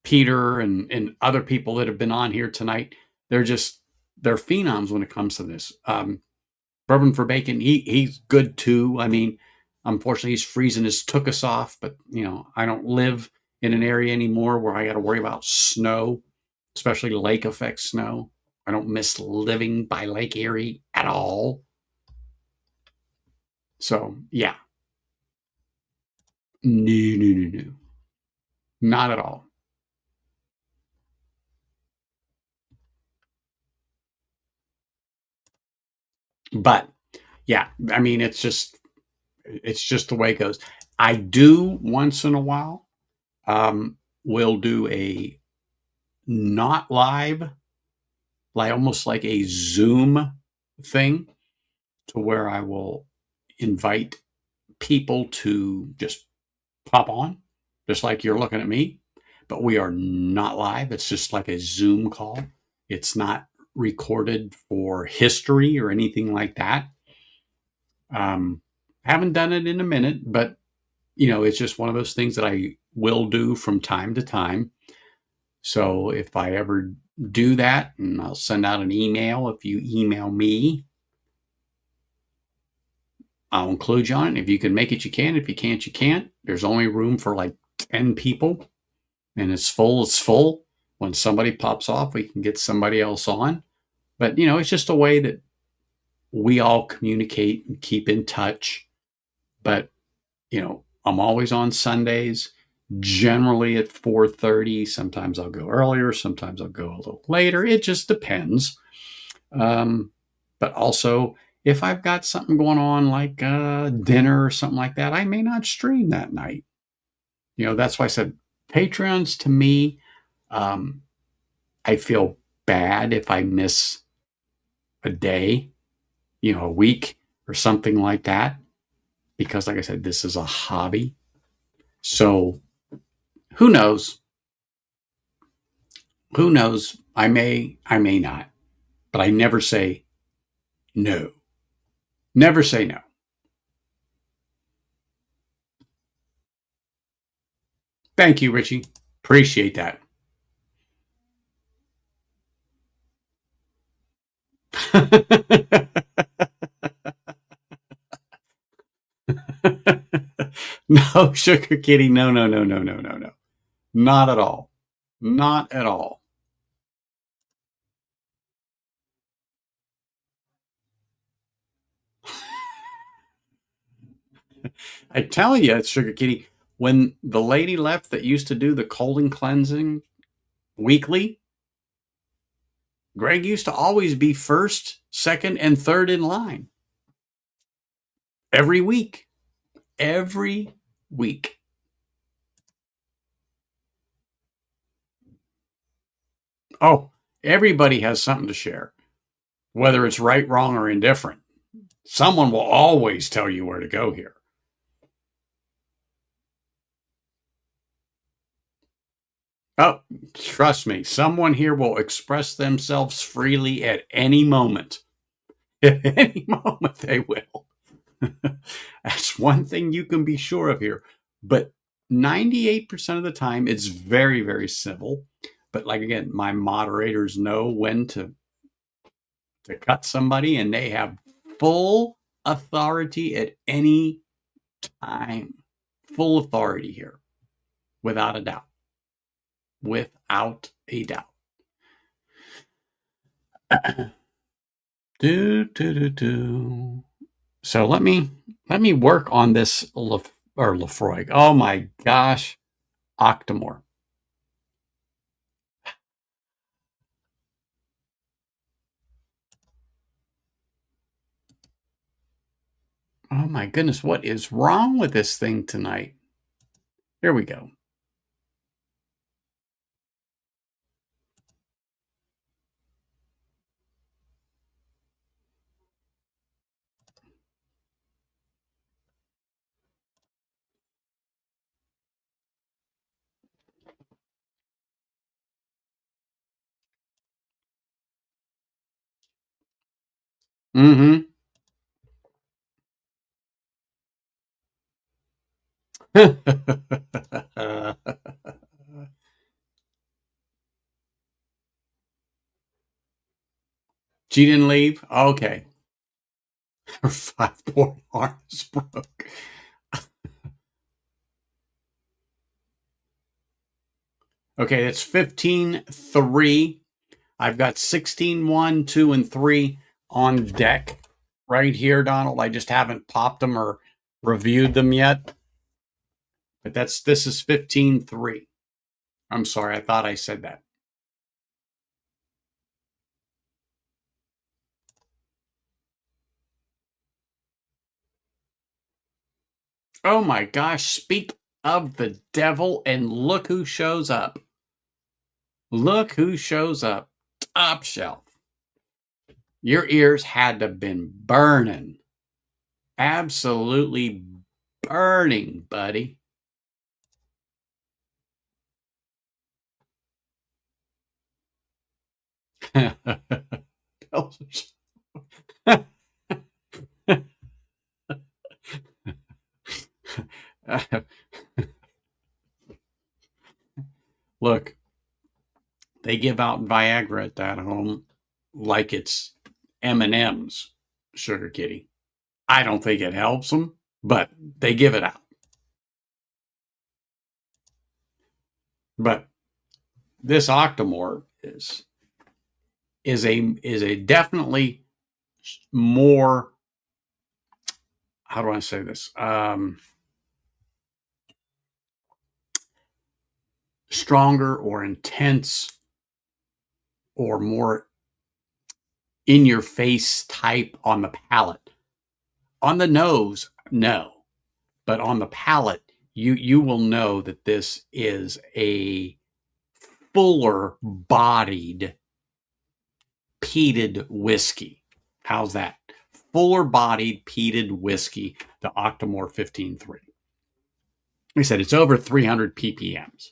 Peter and other people that have been on here tonight. They're phenoms when it comes to this. Bourbon for Bacon, he's good too. I mean, unfortunately, he's freezing his took us off, but I don't live in an area anymore where I got to worry about snow, especially lake effect snow. I don't miss living by Lake Erie at all. So yeah, no, not at all. But yeah, I mean, it's just the way it goes. I do once in a while. We'll do a not live, like almost like a Zoom thing, to where I will invite people to just pop on, just like you're looking at me. But we are not live. It's just like a Zoom call. It's not recorded for history or anything like that. Haven't done it in a minute, but it's just one of those things that I will do from time to time. So if I ever do that, and I'll send out an email. If you email me, I'll include you on it. If you can make it, you can. If you can't, you can't. There's only room for like 10 people, and it's full. It's full. When somebody pops off, we can get somebody else on. But, it's just a way that we all communicate and keep in touch. But, I'm always on Sundays, generally at 4:30. Sometimes I'll go earlier. Sometimes I'll go a little later. It just depends. But also, if I've got something going on like dinner or something like that, I may not stream that night. That's why I said Patreons to me, I feel bad if I miss a day, a week or something like that. Because, like I said, this is a hobby. So who knows? Who knows? I may not. But I never say no. Never say no. Thank you, Richie. Appreciate that. No, Sugar Kitty. No, no, no, no, no, no, no. Not at all. Not at all. I tell you, Sugar Kitty, when the lady left that used to do the colon cleansing weekly, Greg used to always be first, second, and third in line every week. Every week. Oh, everybody has something to share, whether it's right, wrong, or indifferent. Someone will always tell you where to go here. Oh, trust me, someone here will express themselves freely at any moment. At any moment, they will. That's one thing you can be sure of here. But 98% of the time, it's very, very civil. But like again, my moderators know when to cut somebody, and they have full authority at any time. Full authority here, without a doubt. Without a doubt. do do do do. So let me work on this Lefroy. Oh my gosh, Octomore. Oh my goodness, what is wrong with this thing tonight? Here we go. Mm-hmm. She didn't leave? Okay. Her 5-point harness broke. Okay, it's 15-3. I've got 16-1, 2, and 3 on deck right here, Donald. I just haven't popped them or reviewed them yet. But this is 15-3. I'm sorry, I thought I said that. Oh my gosh, speak of the devil, and look who shows up. Look who shows up. Top shelf. Your ears had to have been burning. Absolutely burning, buddy. Look, they give out Viagra at that home like it's M&M's, Sugar Kitty. I don't think it helps them, but they give it out. But this Octomore is a definitely more, how do I say this? Stronger or intense or more in your face type on the palate. On the nose, no. But on the palate, you will know that this is a fuller bodied peated whiskey. How's that? Fuller bodied peated whiskey, the Octomore 15-3. Like I said, it's over 300 ppms.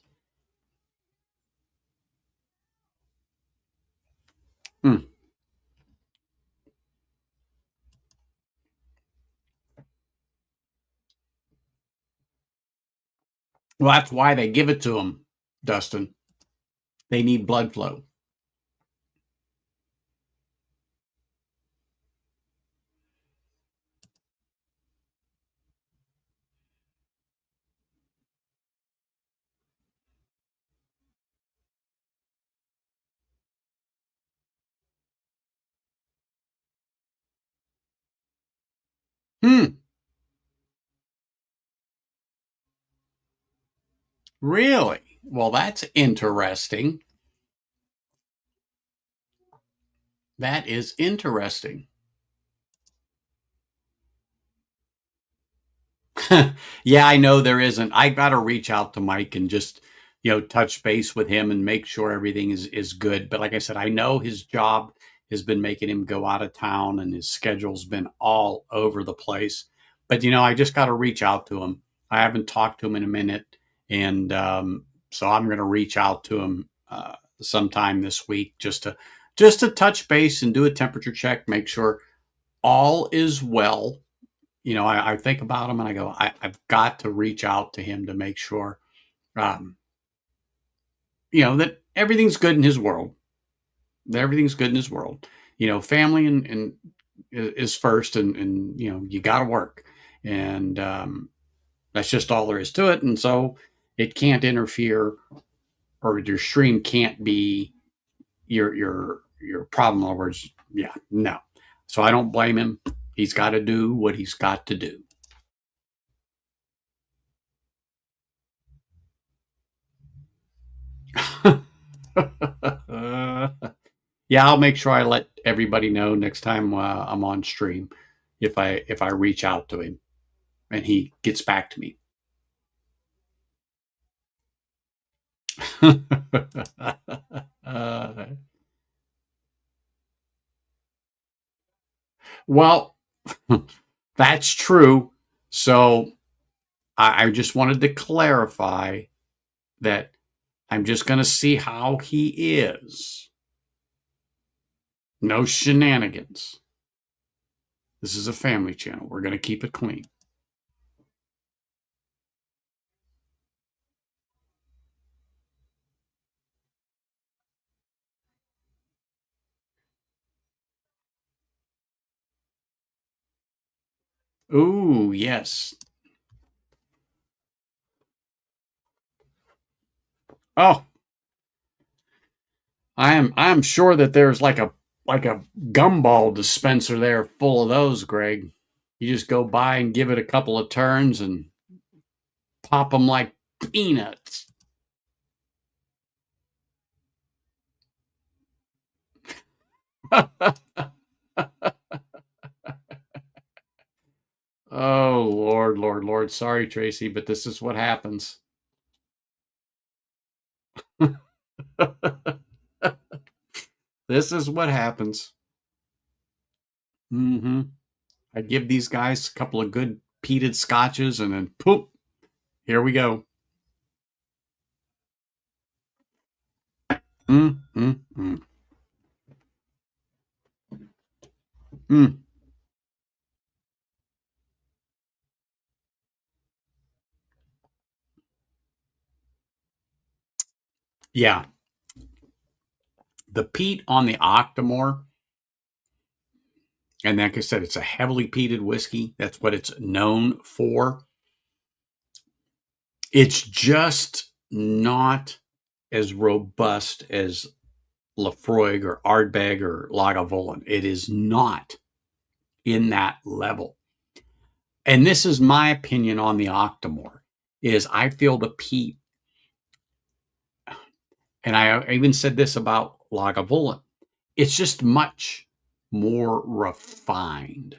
Mm. Well, that's why they give it to them, Dustin. They need blood flow. Hmm. Really? Well, that's interesting. That is interesting. Yeah, I know there isn't. I got to reach out to Mike and just, touch base with him and make sure everything is good. But like I said, I know his job has been making him go out of town and his schedule's been all over the place. But I just got to reach out to him. I haven't talked to him in a minute, and so I'm going to reach out to him sometime this week just to touch base and do a temperature check, make sure all is well. I think about him and I go, I've got to reach out to him to make sure, um, that everything's good in his world. That everything's good in his world. Family and is first, and you got to work, and that's just all there is to it. And so it can't interfere, or your stream can't be your problem. In other words, yeah, no. So I don't blame him. He's got to do what he's got to do. Yeah, I'll make sure I let everybody know next time I'm on stream if I reach out to him and he gets back to me. uh, well, that's true. So I just wanted to clarify that I'm just going to see how he is. No shenanigans. This is a family channel. We're going to keep it clean. Ooh, yes. Oh, I'm sure that there's like a gumball dispenser there full of those, Greg. You just go by and give it a couple of turns and pop them like peanuts. Oh Lord, Lord, Lord. Sorry, Tracy, but this is what happens. This is what happens. Hmm. I give these guys a couple of good peated scotches, and then poop, here we go. Mm, mm, mm, mm. Yeah, the peat on the Octomore, and like I said, it's a heavily peated whiskey. That's what it's known for. It's just not as robust as Lafroig or Ardbeg or Lagavulin. It is not in that level. And this is my opinion on the Octomore, is I feel the peat, and I even said this about Lagavulin, it's just much more refined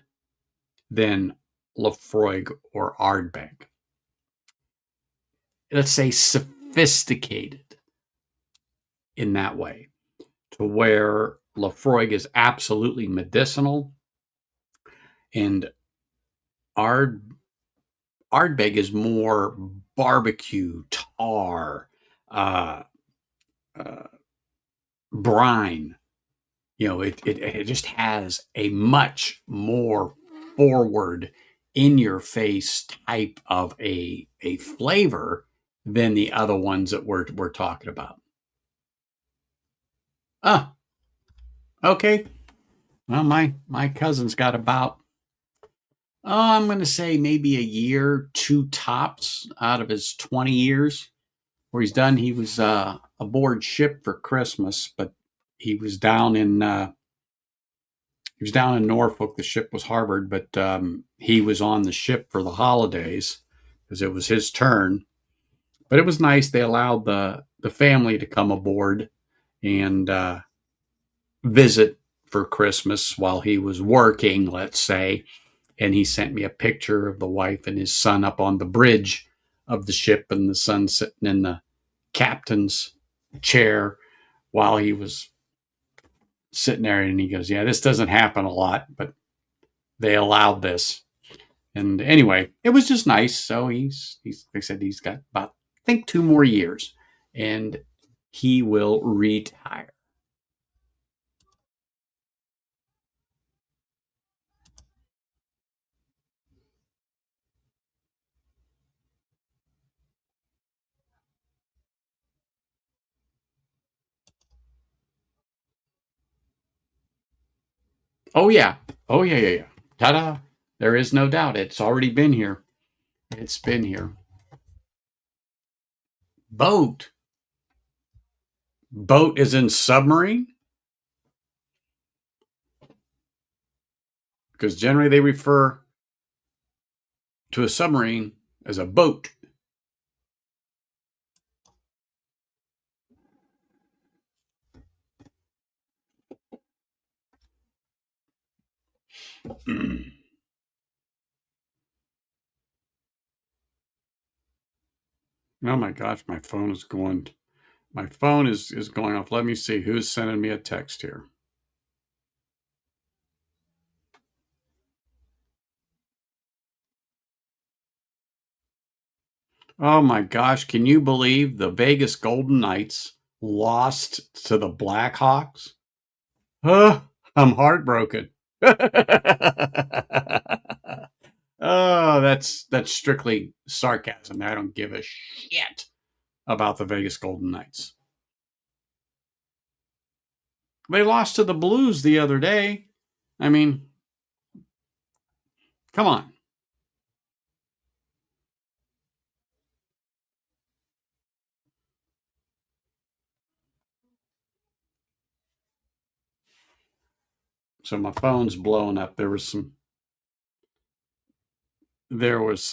than Lafroig or Ardbeg. Let's say sophisticated in that way, to where Lafroig is absolutely medicinal and Ard Ardbeg is more barbecue, tar, uh, uh, brine. It just has a much more forward, in your face type of a flavor than the other ones that we're talking about. Ah, okay. Well, my cousin's got about, I'm going to say maybe a year, two tops out of his 20 years where he's done. He was aboard ship for Christmas, but he was down in He was down in Norfolk. The ship was harbored, but he was on the ship for the holidays because it was his turn. But it was nice. They allowed the family to come aboard and visit for Christmas while he was working, let's say. And he sent me a picture of the wife and his son up on the bridge of the ship, and the son sitting in the captain's chair while he was sitting there. And he goes, "Yeah, this doesn't happen a lot, but they allowed this." And anyway, it was just nice. So he's they said he's got about, I think, 2 more years, and he will retire. Oh yeah, oh yeah, yeah, yeah. Ta-da! There is no doubt. It's already been here. It's been here. Boat. Boat is in submarine, because generally they refer to a submarine as a boat. Oh my gosh, my phone is going. My phone is going off. Let me see who's sending me a text here. Oh my gosh, can you believe the Vegas Golden Knights lost to the Blackhawks? Oh, I'm heartbroken. Oh, that's strictly sarcasm. I don't give a shit about the Vegas Golden Knights. They lost to the Blues the other day. I mean, come on. So my phone's blowing up. There was some there was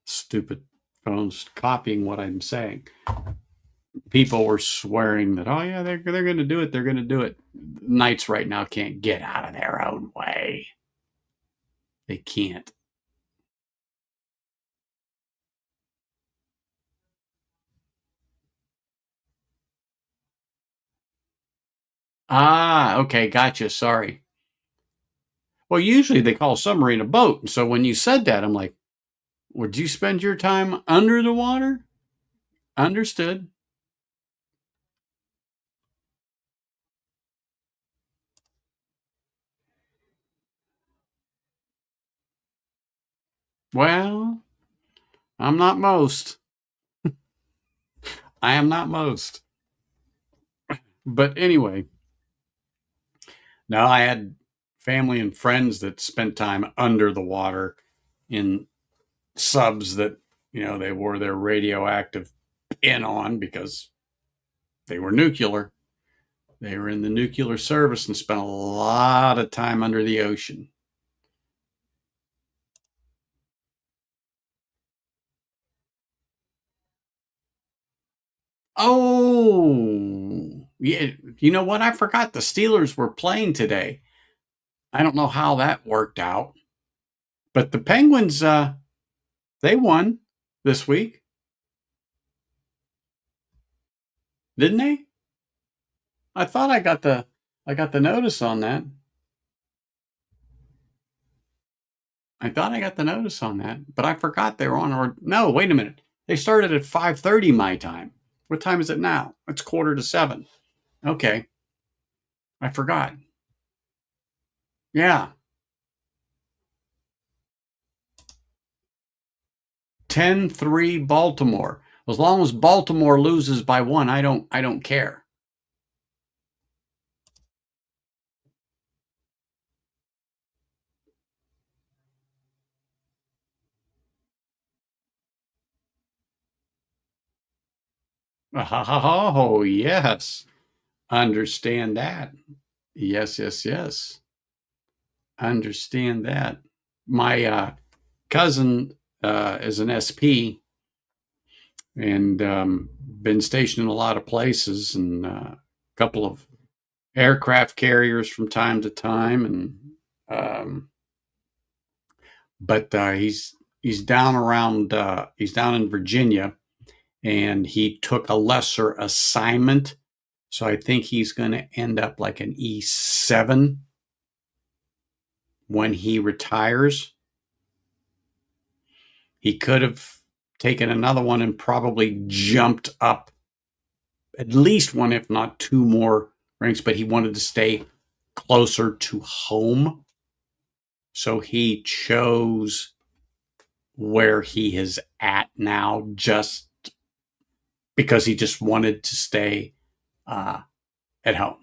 stupid phones copying what I'm saying. People were swearing that, oh yeah, they're going to do it. They're going to do it. Knights right now can't get out of their own way. They can't. Ah, okay, gotcha. Sorry. Well, usually they call a submarine a boat. So when you said that, I'm like, would you spend your time under the water? Understood. Well, I'm not most. I am not most. But anyway, no, I had family and friends that spent time under the water in subs that, they wore their radioactive pin on because they were nuclear. They were in the nuclear service and spent a lot of time under the ocean. Oh, yeah. You know what? I forgot the Steelers were playing today. I don't know how that worked out, but the Penguins, they won this week, didn't they? I thought I got the notice on that. I thought I got the notice on that, but I forgot they were on. Or no, wait a minute. They started at 5:30 my time. What time is it now? It's 6:45. Okay, I forgot. Yeah, 10-3 Baltimore. As long as Baltimore loses by one, I don't care. Oh, yes. Understand that. Yes, yes, yes. Understand that. My cousin is an SP and been stationed in a lot of places and a couple of aircraft carriers from time to time. And but he's down around he's down in Virginia, and he took a lesser assignment. So I think he's going to end up like an E7 when he retires. He could have taken another one and probably jumped up at least one, if not two more ranks, but he wanted to stay closer to home. So he chose where he is at now just because he just wanted to stay at home.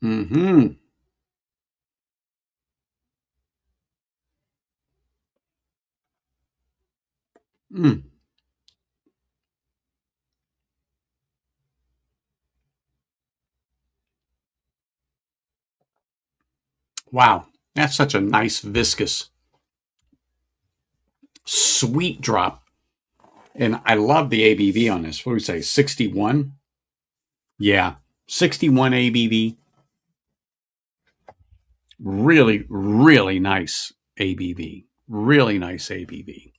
Mm-hmm. Mm. Wow. That's such a nice, viscous, sweet drop. And I love the ABV on this. What do we say? 61? Yeah. 61 ABV. Really, really nice ABV. Really nice ABV.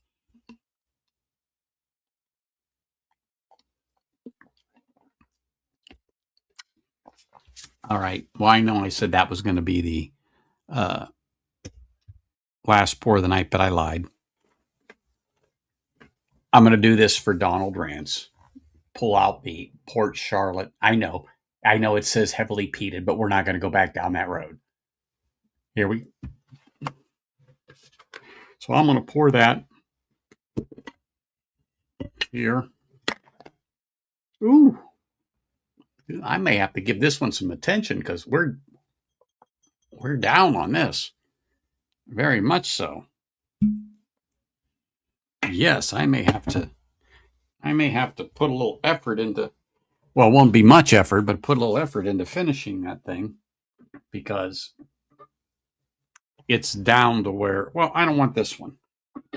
All right. Well, I know I said that was going to be the last pour of the night, but I lied. I'm going to do this for Donald Rance. Pull out the Port Charlotte. I know it says heavily peated, but we're not going to go back down that road. Here we. So I'm going to pour that here. Ooh, I may have to give this one some attention because we're down on this, very much so. Yes, I may have to put a little effort into. Well, it won't be much effort, but put a little effort into finishing that thing because it's down to where. Well, I don't want this one.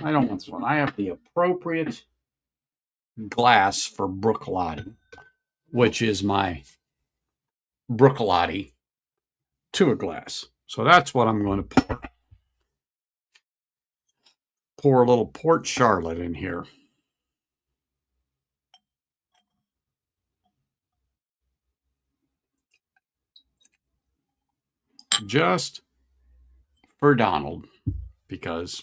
I don't want this one. I have the appropriate glass for Brooklotti, which is my Brooklotti to a glass. So that's what I'm going to pour. Pour a little Port Charlotte in here. Just for Donald, because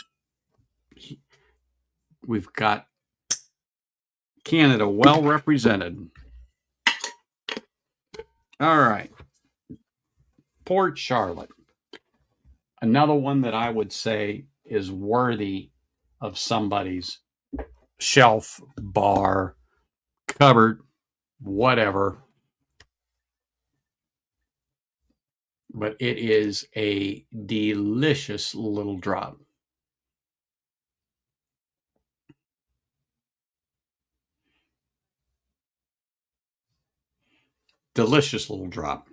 we've got Canada well represented. All right. Port Charlotte. Another one that I would say is worthy of somebody's shelf, bar, cupboard, whatever. But it is a delicious little drop. Delicious little drop.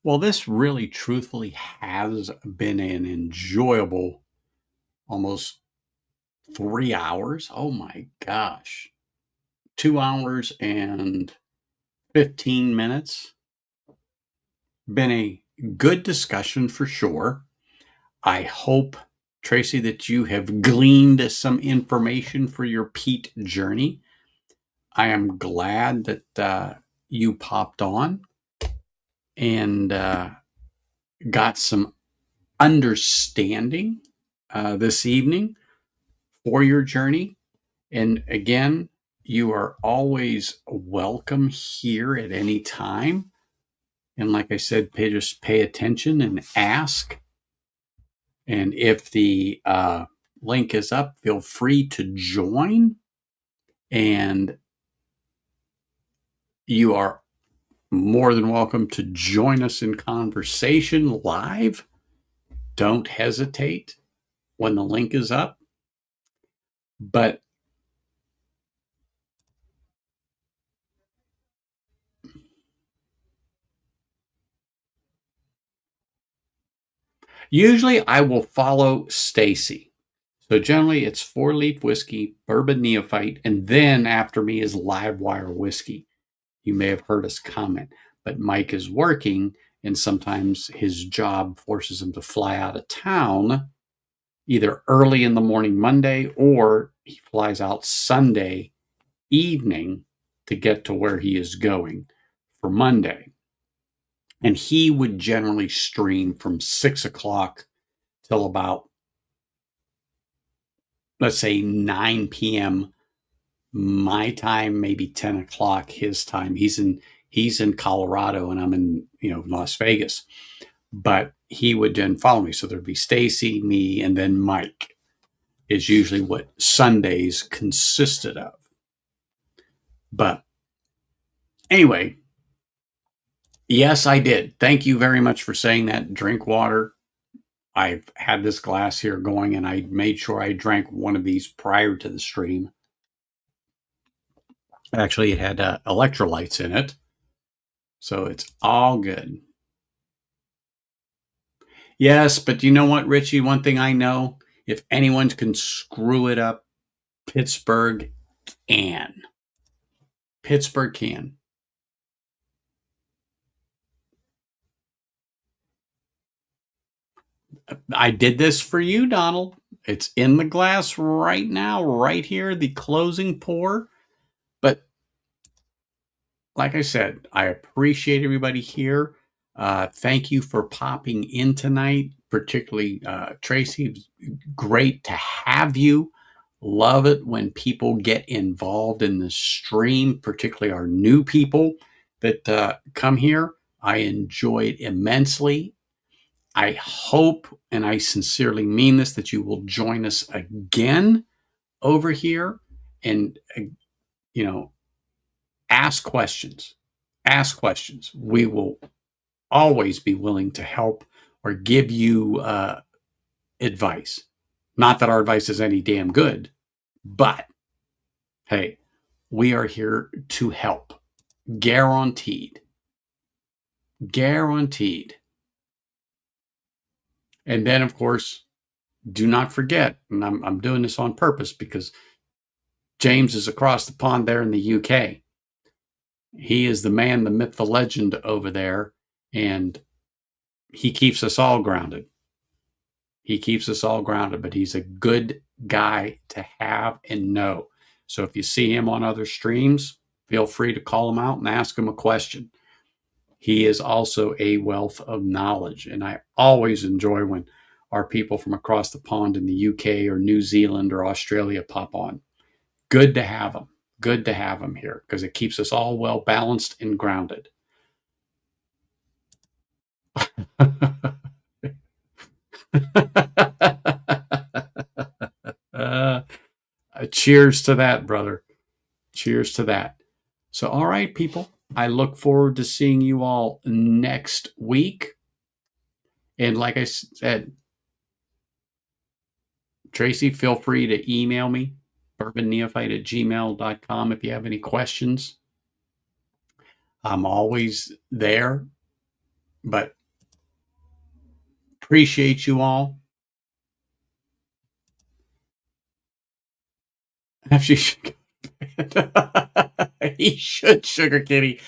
Well, this really truthfully has been an enjoyable almost 3 hours. Oh my gosh. 2 hours and 15 minutes. Been a good discussion for sure. I hope, Tracy, that you have gleaned some information for your peat journey. I am glad that you popped on and got some understanding this evening for your journey. And again, you are always welcome here at any time. And like I said, just pay attention and ask. And if the link is up, feel free to join and You are more than welcome to join us in conversation live. Don't hesitate when the link is up. But usually I will follow Stacy. So generally it's 4-leaf whiskey, bourbon neophyte, and then after me is live wire whiskey. You may have heard us comment, but Mike is working and sometimes his job forces him to fly out of town either early in the morning Monday or he flies out Sunday evening to get to where he is going for Monday. And he would generally stream from 6 o'clock till about, let's say, 9 p.m. my time, maybe 10 o'clock his time. He's in Colorado and I'm in, Las Vegas. But he would then follow me. So there'd be Stacy, me, and then Mike is usually what Sundays consisted of. But anyway, yes, I did. Thank you very much for saying that. Drink water. I've had this glass here going and I made sure I drank one of these prior to the stream. Actually, it had electrolytes in it. So it's all good. Yes, but you know what, Richie? One thing I know, if anyone can screw it up, Pittsburgh can. Pittsburgh can. I did this for you, Donald. It's in the glass right now, right here, the closing pour. But like I said, I appreciate everybody here. Thank you for popping in tonight, particularly Tracy. Great to have you. Love it when people get involved in the stream, particularly our new people that come here. I enjoy it immensely. I hope, and I sincerely mean this, that you will join us again over here and, ask questions. Ask questions. We will always be willing to help or give you advice. Not that our advice is any damn good, but hey, we are here to help. Guaranteed. Guaranteed. And then, of course, do not forget, and I'm doing this on purpose because James is across the pond there in the UK. He is the man, the myth, the legend over there, and he keeps us all grounded. He keeps us all grounded, but he's a good guy to have and know. So if you see him on other streams, feel free to call him out and ask him a question. He is also a wealth of knowledge, and I always enjoy when our people from across the pond in the UK or New Zealand or Australia pop on. Good to have them. Good to have them here because it keeps us all well balanced and grounded. Cheers to that, brother. Cheers to that. So, all right, people, I look forward to seeing you all next week. And like I said, Tracy, feel free to email me, bourbonneophyte@gmail.com, if you have any questions. I'm always there, but appreciate you all. He should, Sugar Kitty.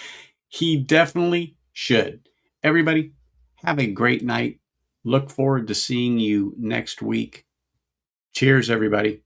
He definitely should. Everybody, have a great night. Look forward to seeing you next week. Cheers, everybody.